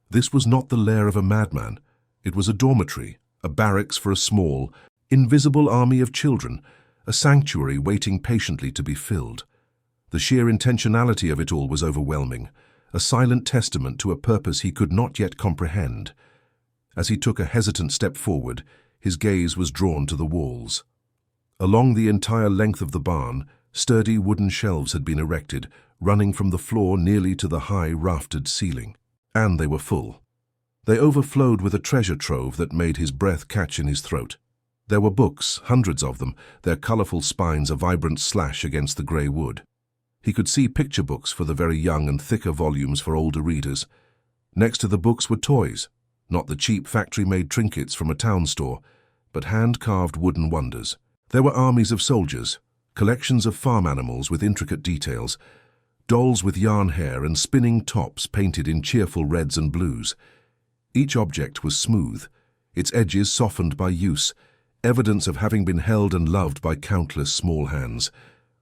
S1: This was not the lair of a madman. It was a dormitory, a barracks for a small, invisible army of children, a sanctuary waiting patiently to be filled. The sheer intentionality of it all was overwhelming, a silent testament to a purpose he could not yet comprehend. As he took a hesitant step forward, his gaze was drawn to the walls. Along the entire length of the barn, sturdy wooden shelves had been erected, running from the floor nearly to the high, raftered ceiling. And they were full. They overflowed with a treasure trove that made his breath catch in his throat. There were books, hundreds of them, their colorful spines a vibrant slash against the grey wood. He could see picture books for the very young and thicker volumes for older readers. Next to the books were toys, not the cheap factory-made trinkets from a town store, but hand-carved wooden wonders. There were armies of soldiers, collections of farm animals with intricate details, dolls with yarn hair and spinning tops painted in cheerful reds and blues. Each object was smooth, its edges softened by use, evidence of having been held and loved by countless small hands.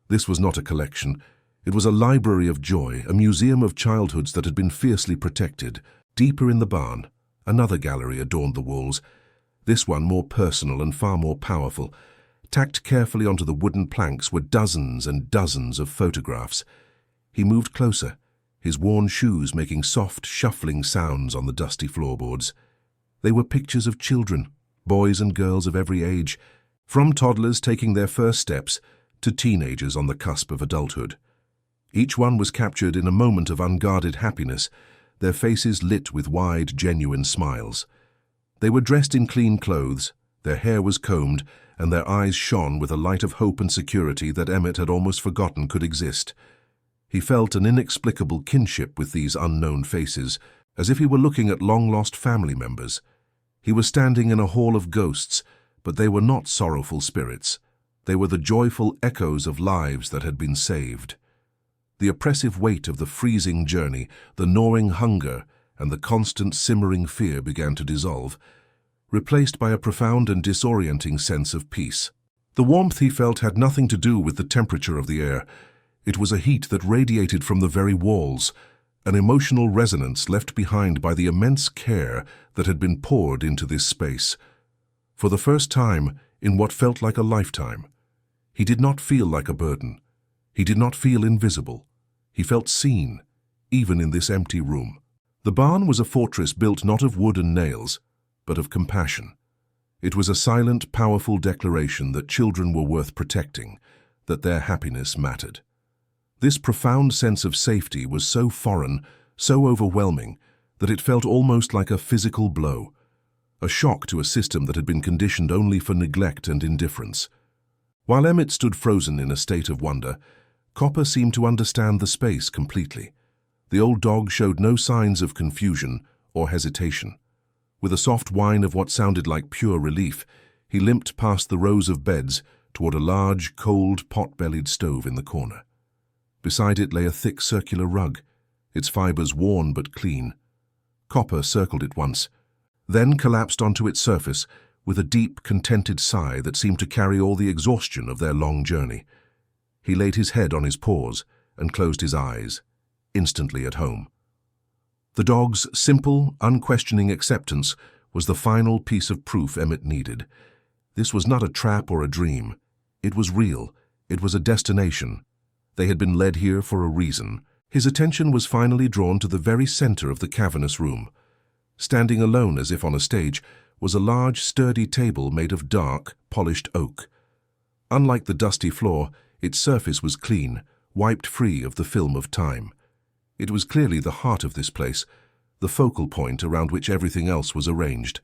S1: This was not a collection. It was a library of joy, a museum of childhoods that had been fiercely protected. Deeper in the barn, another gallery adorned the walls, this one more personal and far more powerful. Tacked carefully onto the wooden planks were dozens and dozens of photographs. He moved closer, his worn shoes making soft, shuffling sounds on the dusty floorboards. They were pictures of children, boys and girls of every age, from toddlers taking their first steps to teenagers on the cusp of adulthood. Each one was captured in a moment of unguarded happiness, their faces lit with wide, genuine smiles. They were dressed in clean clothes, their hair was combed, and their eyes shone with a light of hope and security that Emmett had almost forgotten could exist. He felt an inexplicable kinship with these unknown faces, as if he were looking at long-lost family members. He was standing in a hall of ghosts, but they were not sorrowful spirits. They were the joyful echoes of lives that had been saved. The oppressive weight of the freezing journey, the gnawing hunger, and the constant simmering fear began to dissolve, replaced by a profound and disorienting sense of peace. The warmth he felt had nothing to do with the temperature of the air. It was a heat that radiated from the very walls, an emotional resonance left behind by the immense care that had been poured into this space. For the first time, in what felt like a lifetime, he did not feel like a burden. He did not feel invisible. He felt seen, even in this empty room. The barn was a fortress built not of wood and nails, but of compassion. It was a silent, powerful declaration that children were worth protecting, that their happiness mattered. This profound sense of safety was so foreign, so overwhelming, that it felt almost like a physical blow, a shock to a system that had been conditioned only for neglect and indifference. While Emmett stood frozen in a state of wonder, Copper seemed to understand the space completely. The old dog showed no signs of confusion or hesitation. With a soft whine of what sounded like pure relief, he limped past the rows of beds toward a large, cold, pot-bellied stove in the corner. Beside it lay a thick circular rug, its fibers worn but clean. Copper circled it once, then collapsed onto its surface with a deep, contented sigh that seemed to carry all the exhaustion of their long journey. He laid his head on his paws and closed his eyes, instantly at home. The dog's simple, unquestioning acceptance was the final piece of proof Emmett needed. This was not a trap or a dream. It was real. It was a destination. They had been led here for a reason. His attention was finally drawn to the very center of the cavernous room. Standing alone as if on a stage was a large, sturdy table made of dark, polished oak. Unlike the dusty floor, its surface was clean, wiped free of the film of time. It was clearly the heart of this place, the focal point around which everything else was arranged.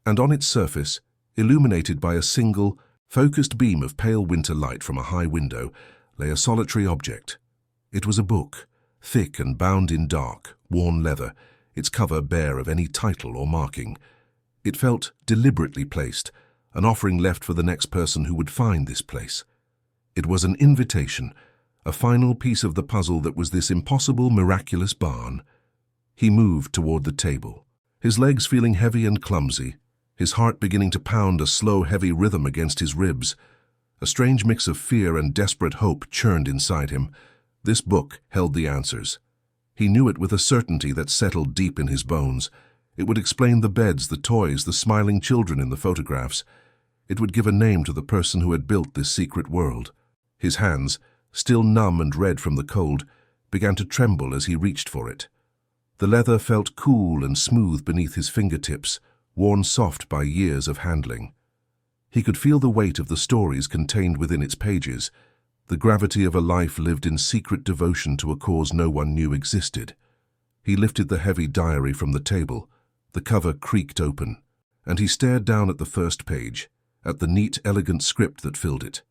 S1: And on its surface, illuminated by a single, focused beam of pale winter light from a high window, lay a solitary object. It was a book, thick and bound in dark, worn leather, its cover bare of any title or marking. It felt deliberately placed, an offering left for the next person who would find this place. It was an invitation, a final piece of the puzzle that was this impossible, miraculous barn. He moved toward the table, his legs feeling heavy and clumsy, his heart beginning to pound a slow, heavy rhythm against his ribs. A strange mix of fear and desperate hope churned inside him. This book held the answers. He knew it with a certainty that settled deep in his bones. It would explain the beds, the toys, the smiling children in the photographs. It would give a name to the person who had built this secret world. His hands, still numb and red from the cold, began to tremble as he reached for it. The leather felt cool and smooth beneath his fingertips, worn soft by years of handling. He could feel the weight of the stories contained within its pages, the gravity of a life lived in secret devotion to a cause no one knew existed. He lifted the heavy diary from the table. The cover creaked open, and he stared down at the first page, at the neat, elegant script that filled it.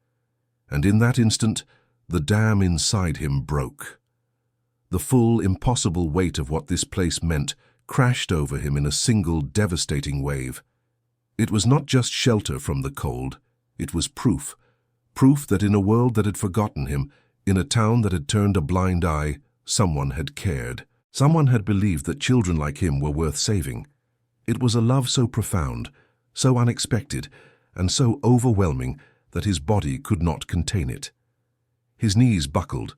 S1: And in that instant, the dam inside him broke. The full, impossible weight of what this place meant crashed over him in a single, devastating wave. It was not just shelter from the cold, it was proof. Proof that in a world that had forgotten him, in a town that had turned a blind eye, someone had cared. Someone had believed that children like him were worth saving. It was a love so profound, so unexpected, and so overwhelming that his body could not contain it. His knees buckled,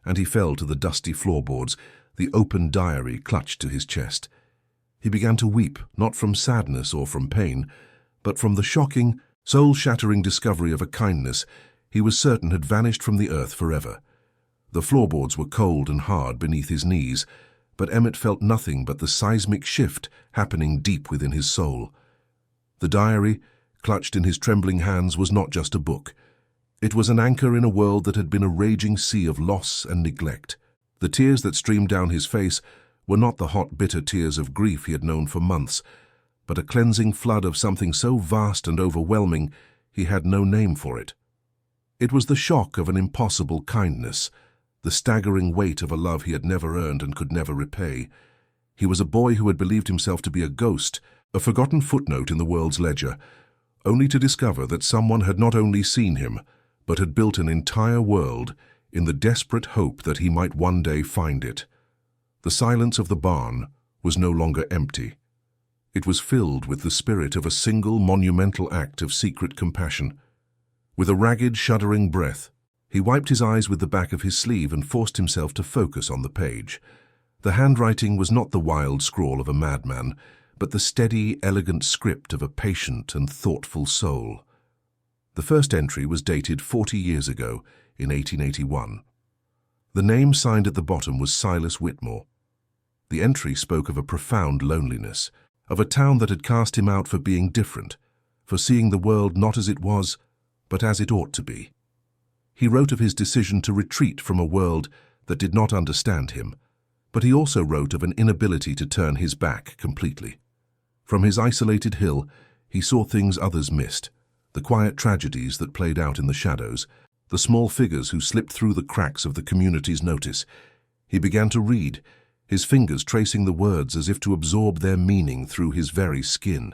S1: and he fell to the dusty floorboards, the open diary clutched to his chest. He began to weep, not from sadness or from pain, but from the shocking, soul-shattering discovery of a kindness he was certain had vanished from the earth forever. The floorboards were cold and hard beneath his knees, but Emmett felt nothing but the seismic shift happening deep within his soul. The diary, clutched in his trembling hands, was not just a book. It was an anchor in a world that had been a raging sea of loss and neglect. The tears that streamed down his face were not the hot, bitter tears of grief he had known for months, but a cleansing flood of something so vast and overwhelming he had no name for it. It was the shock of an impossible kindness, the staggering weight of a love he had never earned and could never repay. He was a boy who had believed himself to be a ghost, a forgotten footnote in the world's ledger, only to discover that someone had not only seen him, but had built an entire world in the desperate hope that he might one day find it. The silence of the barn was no longer empty. It was filled with the spirit of a single monumental act of secret compassion. With a ragged, shuddering breath, he wiped his eyes with the back of his sleeve and forced himself to focus on the page. The handwriting was not the wild scrawl of a madman, but the steady, elegant script of a patient and thoughtful soul. The first entry was dated 40 years ago, in 1881. The name signed at the bottom was Silas Whitmore. The entry spoke of a profound loneliness, of a town that had cast him out for being different, for seeing the world not as it was, but as it ought to be. He wrote of his decision to retreat from a world that did not understand him, but he also wrote of an inability to turn his back completely. From his isolated hill, he saw things others missed, the quiet tragedies that played out in the shadows, the small figures who slipped through the cracks of the community's notice. He began to read, his fingers tracing the words as if to absorb their meaning through his very skin.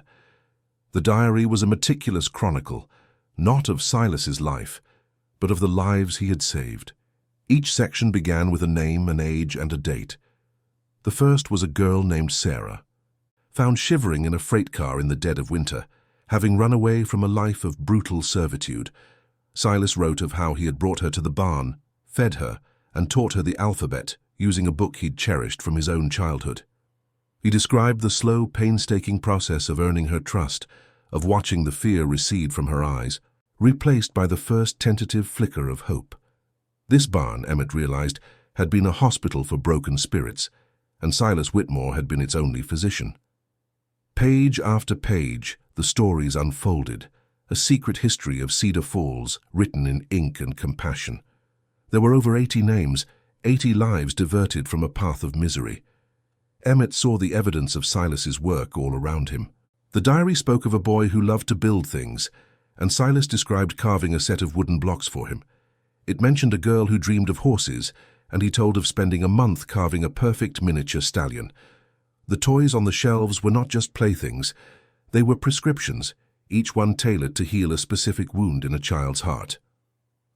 S1: The diary was a meticulous chronicle, not of Silas's life, but of the lives he had saved. Each section began with a name, an age, and a date. The first was a girl named Sarah, found shivering in a freight car in the dead of winter, having run away from a life of brutal servitude. Silas wrote of how he had brought her to the barn, fed her, and taught her the alphabet, using a book he'd cherished from his own childhood. He described the slow, painstaking process of earning her trust, of watching the fear recede from her eyes, replaced by the first tentative flicker of hope. This barn, Emmett realized, had been a hospital for broken spirits, and Silas Whitmore had been its only physician. Page after page, the stories unfolded, a secret history of Cedar Falls written in ink and compassion. There were over 80 names, 80 lives diverted from a path of misery. Emmett saw the evidence of Silas's work all around him. The diary spoke of a boy who loved to build things, and Silas described carving a set of wooden blocks for him. It mentioned a girl who dreamed of horses, and he told of spending a month carving a perfect miniature stallion. The toys on the shelves were not just playthings, they were prescriptions, each one tailored to heal a specific wound in a child's heart.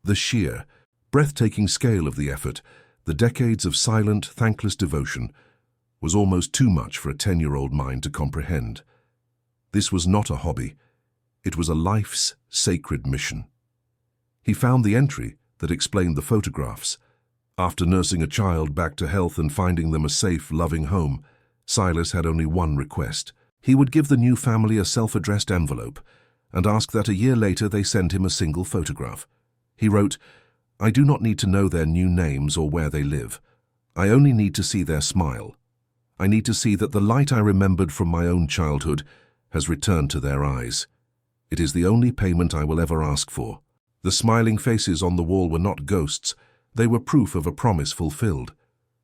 S1: The sheer, breathtaking scale of the effort, the decades of silent, thankless devotion, was almost too much for a 10-year-old mind to comprehend. This was not a hobby. It was a life's sacred mission. He found the entry that explained the photographs. After nursing a child back to health and finding them a safe, loving home, Silas had only one request. He would give the new family a self-addressed envelope and ask that a year later they send him a single photograph. He wrote, "I do not need to know their new names or where they live. I only need to see their smile. I need to see that the light I remembered from my own childhood has returned to their eyes. It is the only payment I will ever ask for." The smiling faces on the wall were not ghosts. They were proof of a promise fulfilled.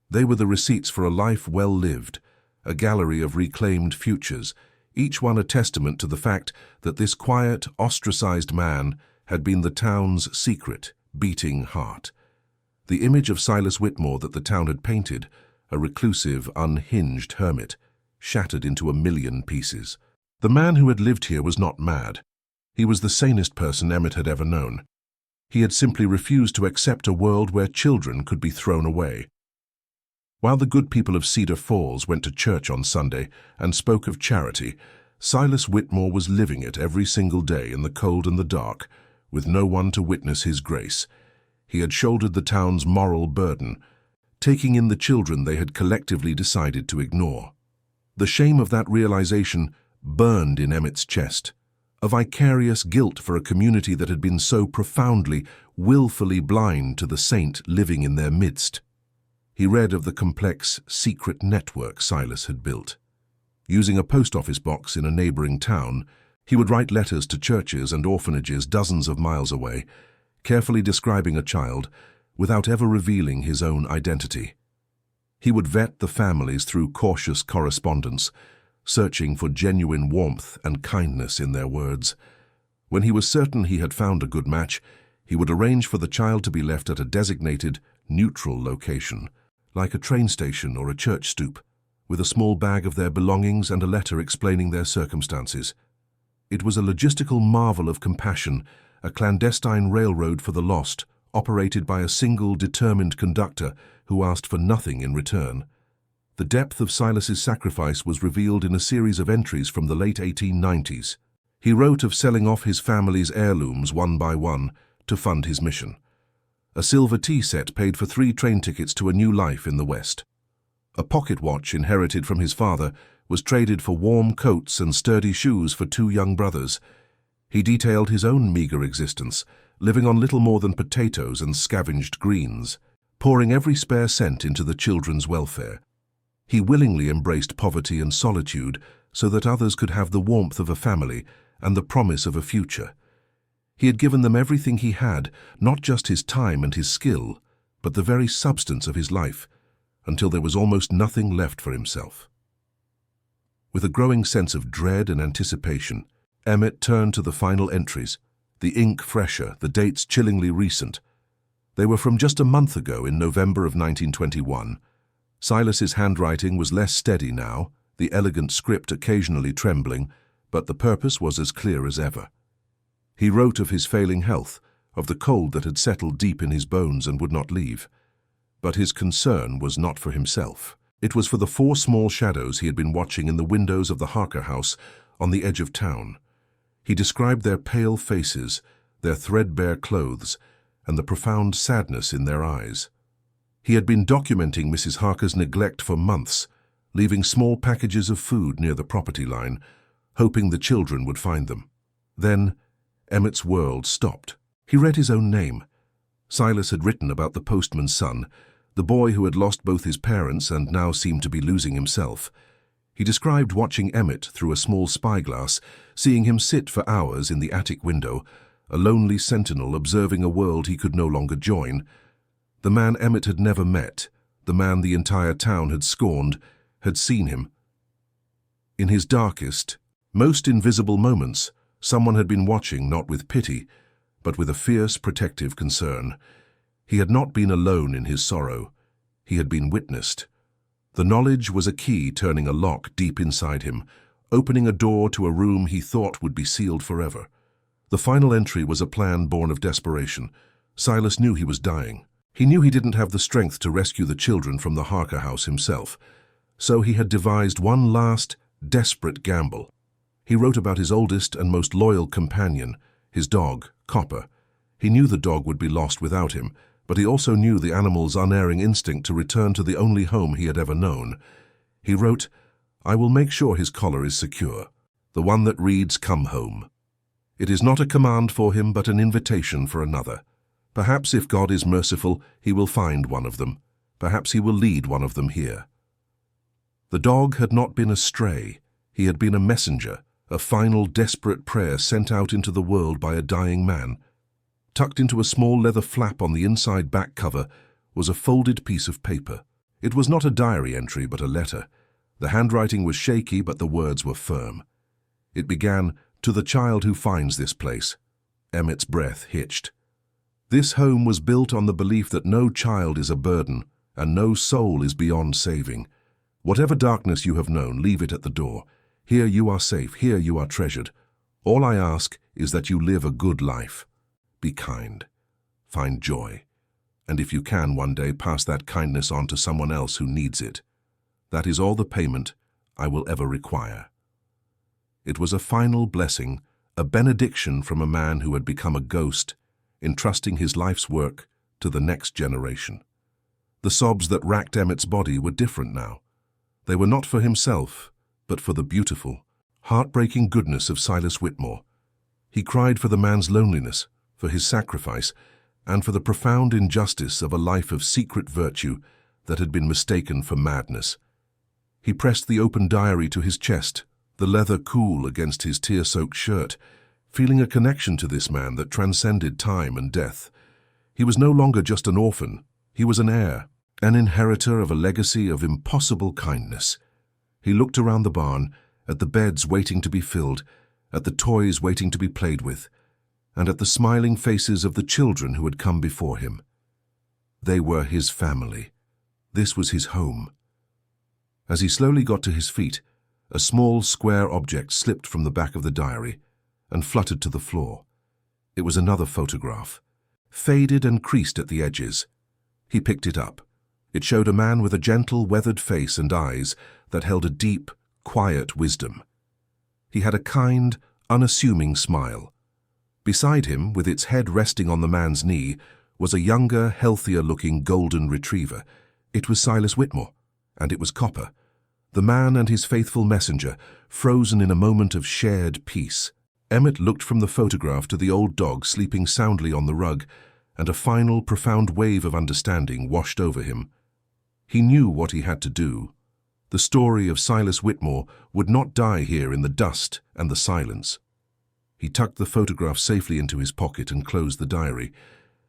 S1: They were the receipts for a life well lived, a gallery of reclaimed futures, each one a testament to the fact that this quiet, ostracized man had been the town's secret, beating heart. The image of Silas Whitmore that the town had painted, a reclusive, unhinged hermit, shattered into a million pieces. The man who had lived here was not mad. He was the sanest person Emmett had ever known. He had simply refused to accept a world where children could be thrown away. While the good people of Cedar Falls went to church on Sunday and spoke of charity, Silas Whitmore was living it every single day in the cold and the dark, with no one to witness his grace. He had shouldered the town's moral burden, taking in the children they had collectively decided to ignore. The shame of that realization burned in Emmett's chest, a vicarious guilt for a community that had been so profoundly, willfully blind to the saint living in their midst. He read of the complex, secret network Silas had built. Using a post office box in a neighboring town, he would write letters to churches and orphanages dozens of miles away, carefully describing a child without ever revealing his own identity. He would vet the families through cautious correspondence, searching for genuine warmth and kindness in their words. When he was certain he had found a good match, he would arrange for the child to be left at a designated, neutral location, like a train station or a church stoop, with a small bag of their belongings and a letter explaining their circumstances. It was a logistical marvel of compassion, a clandestine railroad for the lost, operated by a single determined conductor who asked for nothing in return. The depth of Silas's sacrifice was revealed in a series of entries from the late 1890s. He wrote of selling off his family's heirlooms one by one to fund his mission. A silver tea set paid for 3 train tickets to a new life in the West. A pocket watch inherited from his father was traded for warm coats and sturdy shoes for 2 young brothers. He detailed his own meager existence, living on little more than potatoes and scavenged greens, pouring every spare cent into the children's welfare. He willingly embraced poverty and solitude so that others could have the warmth of a family and the promise of a future. He had given them everything he had, not just his time and his skill, but the very substance of his life, until there was almost nothing left for himself. With a growing sense of dread and anticipation, Emmett turned to the final entries, the ink fresher, the dates chillingly recent. They were from just a month ago in November of 1921. Silas's handwriting was less steady now, the elegant script occasionally trembling, but the purpose was as clear as ever. He wrote of his failing health, of the cold that had settled deep in his bones and would not leave. But his concern was not for himself. It was for the 4 small shadows he had been watching in the windows of the Harker house on the edge of town. He described their pale faces, their threadbare clothes, and the profound sadness in their eyes. He had been documenting Mrs. Harker's neglect for months, leaving small packages of food near the property line, hoping the children would find them. Then, Emmett's world stopped. He read his own name. Silas had written about the postman's son, the boy who had lost both his parents and now seemed to be losing himself. He described watching Emmett through a small spyglass, seeing him sit for hours in the attic window, a lonely sentinel observing a world he could no longer join. The man Emmett had never met, the man the entire town had scorned, had seen him. In his darkest, most invisible moments, someone had been watching not with pity, but with a fierce protective concern. He had not been alone in his sorrow. He had been witnessed. The knowledge was a key turning a lock deep inside him, opening a door to a room he thought would be sealed forever. The final entry was a plan born of desperation. Silas knew he was dying. He knew he didn't have the strength to rescue the children from the Harker house himself. So he had devised one last, desperate gamble. He wrote about his oldest and most loyal companion, his dog, Copper. He knew the dog would be lost without him, but he also knew the animal's unerring instinct to return to the only home he had ever known. He wrote, "I will make sure his collar is secure, the one that reads, 'Come home.' It is not a command for him, but an invitation for another. Perhaps if God is merciful, he will find one of them. Perhaps he will lead one of them here." The dog had not been a stray. He had been a messenger, a final desperate prayer sent out into the world by a dying man. Tucked into a small leather flap on the inside back cover was a folded piece of paper. It was not a diary entry, but a letter. The handwriting was shaky, but the words were firm. It began, "To the child who finds this place." Emmett's breath hitched. This home was built on the belief that no child is a burden, and no soul is beyond saving. Whatever darkness you have known, leave it at the door. Here you are safe, here you are treasured. All I ask is that you live a good life. Be kind. Find joy. And if you can one day pass that kindness on to someone else who needs it. That is all the payment I will ever require. It was a final blessing, a benediction from a man who had become a ghost, entrusting his life's work to the next generation. The sobs that racked Emmett's body were different now. They were not for himself, but for the beautiful, heartbreaking goodness of Silas Whitmore. He cried for the man's loneliness, for his sacrifice, and for the profound injustice of a life of secret virtue that had been mistaken for madness. He pressed the open diary to his chest, the leather cool against his tear-soaked shirt, feeling a connection to this man that transcended time and death. He was no longer just an orphan. He was an heir, an inheritor of a legacy of impossible kindness. He looked around the barn, at the beds waiting to be filled, at the toys waiting to be played with, and at the smiling faces of the children who had come before him. They were his family. This was his home. As he slowly got to his feet, a small square object slipped from the back of the diary and fluttered to the floor. It was another photograph, faded and creased at the edges. He picked it up. It showed a man with a gentle, weathered face and eyes that held a deep, quiet wisdom. He had a kind, unassuming smile. Beside him, with its head resting on the man's knee, was a younger, healthier-looking golden retriever. It was Silas Whitmore, and it was Copper, the man and his faithful messenger, frozen in a moment of shared peace. Emmett looked from the photograph to the old dog sleeping soundly on the rug, and a final, profound wave of understanding washed over him. He knew what he had to do. The story of Silas Whitmore would not die here in the dust and the silence. He tucked the photograph safely into his pocket and closed the diary.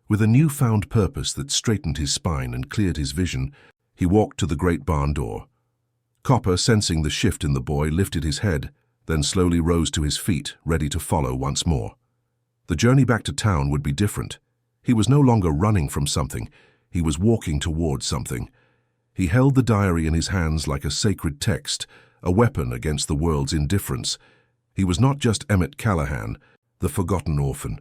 S1: With a newfound purpose that straightened his spine and cleared his vision, he walked to the great barn door. Copper, sensing the shift in the boy, lifted his head, then slowly rose to his feet, ready to follow once more. The journey back to town would be different. He was no longer running from something. He was walking towards something. He held the diary in his hands like a sacred text, a weapon against the world's indifference. He was not just Emmett Callahan, the forgotten orphan.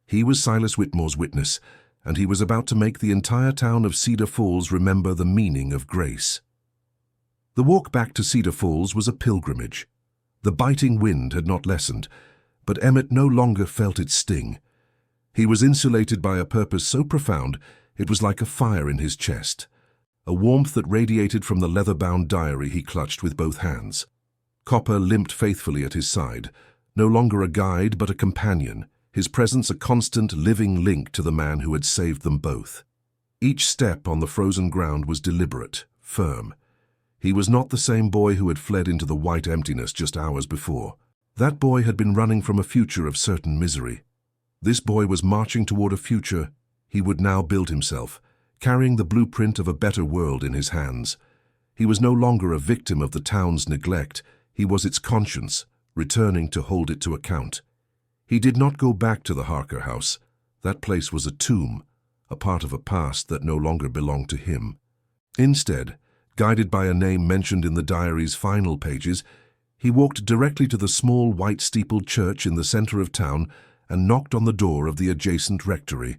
S1: He was Silas Whitmore's witness, and he was about to make the entire town of Cedar Falls remember the meaning of grace. The walk back to Cedar Falls was a pilgrimage. The biting wind had not lessened, but Emmett no longer felt its sting. He was insulated by a purpose so profound it was like a fire in his chest, a warmth that radiated from the leather-bound diary he clutched with both hands. Copper limped faithfully at his side, no longer a guide but a companion, his presence a constant, living link to the man who had saved them both. Each step on the frozen ground was deliberate, firm. He was not the same boy who had fled into the white emptiness just hours before. That boy had been running from a future of certain misery. This boy was marching toward a future he would now build himself, carrying the blueprint of a better world in his hands. He was no longer a victim of the town's neglect. He was its conscience, returning to hold it to account. He did not go back to the Harker house. That place was a tomb, a part of a past that no longer belonged to him. Instead, guided by a name mentioned in the diary's final pages, he walked directly to the small white-steepled church in the center of town and knocked on the door of the adjacent rectory.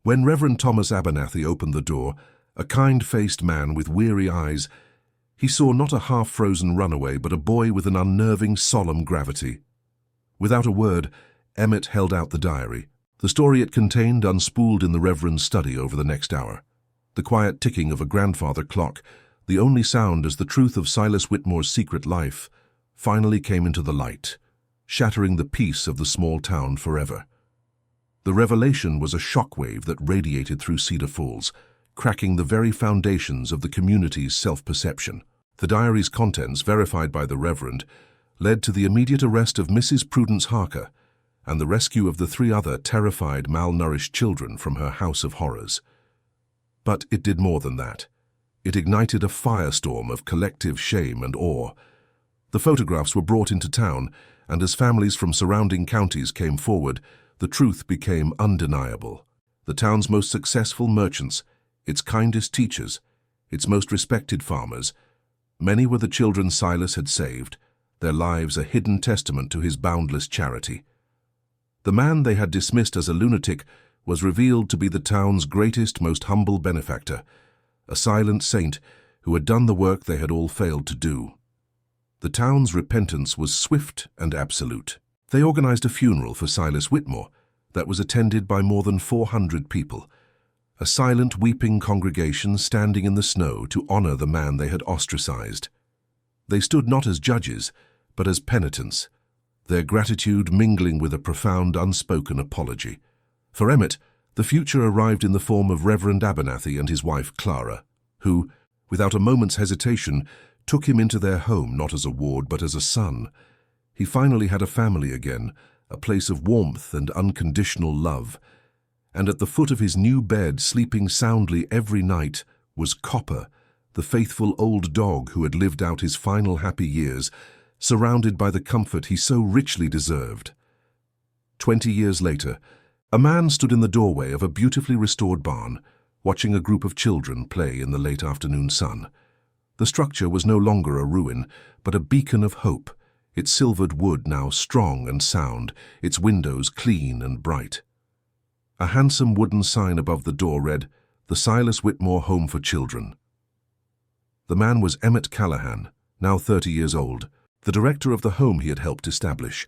S1: When Reverend Thomas Abernathy opened the door, a kind-faced man with weary eyes, he saw not a half-frozen runaway but a boy with an unnerving, solemn gravity. Without a word, Emmett held out the diary. The story it contained unspooled in the Reverend's study over the next hour. The quiet ticking of a grandfather clock, the only sound as the truth of Silas Whitmore's secret life, finally came into the light, shattering the peace of the small town forever. The revelation was a shockwave that radiated through Cedar Falls, cracking the very foundations of the community's self-perception. The diary's contents, verified by the Reverend, led to the immediate arrest of Mrs. Prudence Harker and the rescue of the 3 other terrified, malnourished children from her house of horrors. But it did more than that. It ignited a firestorm of collective shame and awe. The photographs were brought into town, and as families from surrounding counties came forward, the truth became undeniable. The town's most successful merchants, its kindest teachers, its most respected farmers, many were the children Silas had saved, their lives a hidden testament to his boundless charity. The man they had dismissed as a lunatic was revealed to be the town's greatest, most humble benefactor, a silent saint who had done the work they had all failed to do. The town's repentance was swift and absolute. They organized a funeral for Silas Whitmore that was attended by more than 400 people, a silent, weeping congregation standing in the snow to honor the man they had ostracized. They stood not as judges, but as penitents, their gratitude mingling with a profound, unspoken apology. For Emmett, the future arrived in the form of Reverend Abernathy and his wife Clara, who, without a moment's hesitation, took him into their home not as a ward but as a son. He finally had a family again, a place of warmth and unconditional love. And at the foot of his new bed, sleeping soundly every night, was Copper, the faithful old dog who had lived out his final happy years, surrounded by the comfort he so richly deserved. 20 years later, a man stood in the doorway of a beautifully restored barn, watching a group of children play in the late afternoon sun. The structure was no longer a ruin, but a beacon of hope, its silvered wood now strong and sound, its windows clean and bright. A handsome wooden sign above the door read, "The Silas Whitmore Home for Children." The man was Emmett Callahan, now 30 years old, the director of the home he had helped establish.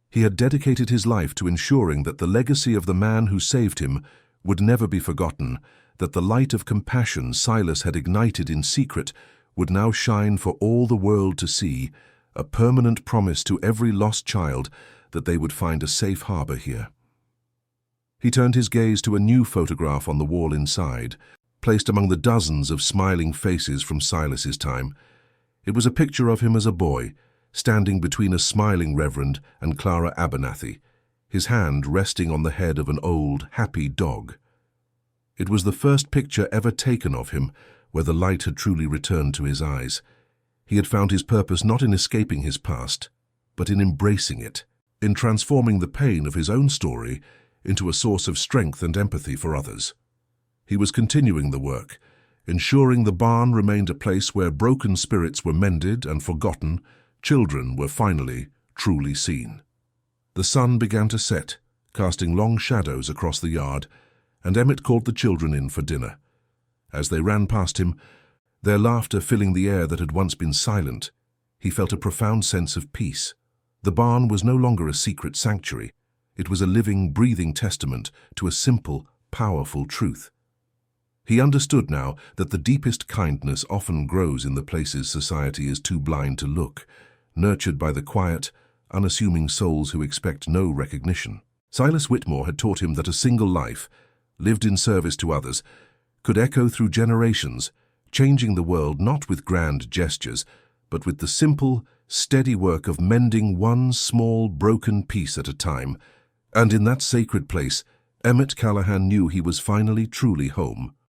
S1: He had dedicated his life to ensuring that the legacy of the man who saved him would never be forgotten, that the light of compassion Silas had ignited in secret would now shine for all the world to see, a permanent promise to every lost child that they would find a safe harbor here. He turned his gaze to a new photograph on the wall inside, placed among the dozens of smiling faces from Silas's time. It was a picture of him as a boy, standing between a smiling Reverend and Clara Abernathy, his hand resting on the head of an old, happy dog. It was the first picture ever taken of him where the light had truly returned to his eyes. He had found his purpose not in escaping his past, but in embracing it, in transforming the pain of his own story into a source of strength and empathy for others. He was continuing the work, ensuring the barn remained a place where broken spirits were mended and forgotten, children were finally truly seen. The sun began to set, casting long shadows across the yard, and Emmett called the children in for dinner. As they ran past him, their laughter filling the air that had once been silent, he felt a profound sense of peace. The barn was no longer a secret sanctuary. It was a living, breathing testament to a simple, powerful truth. He understood now that the deepest kindness often grows in the places society is too blind to look, nurtured by the quiet, unassuming souls who expect no recognition. Silas Whitmore had taught him that a single life, lived in service to others, could echo through generations, changing the world not with grand gestures, but with the simple, steady work of mending one small, broken piece at a time. And in that sacred place, Emmett Callahan knew he was finally truly home.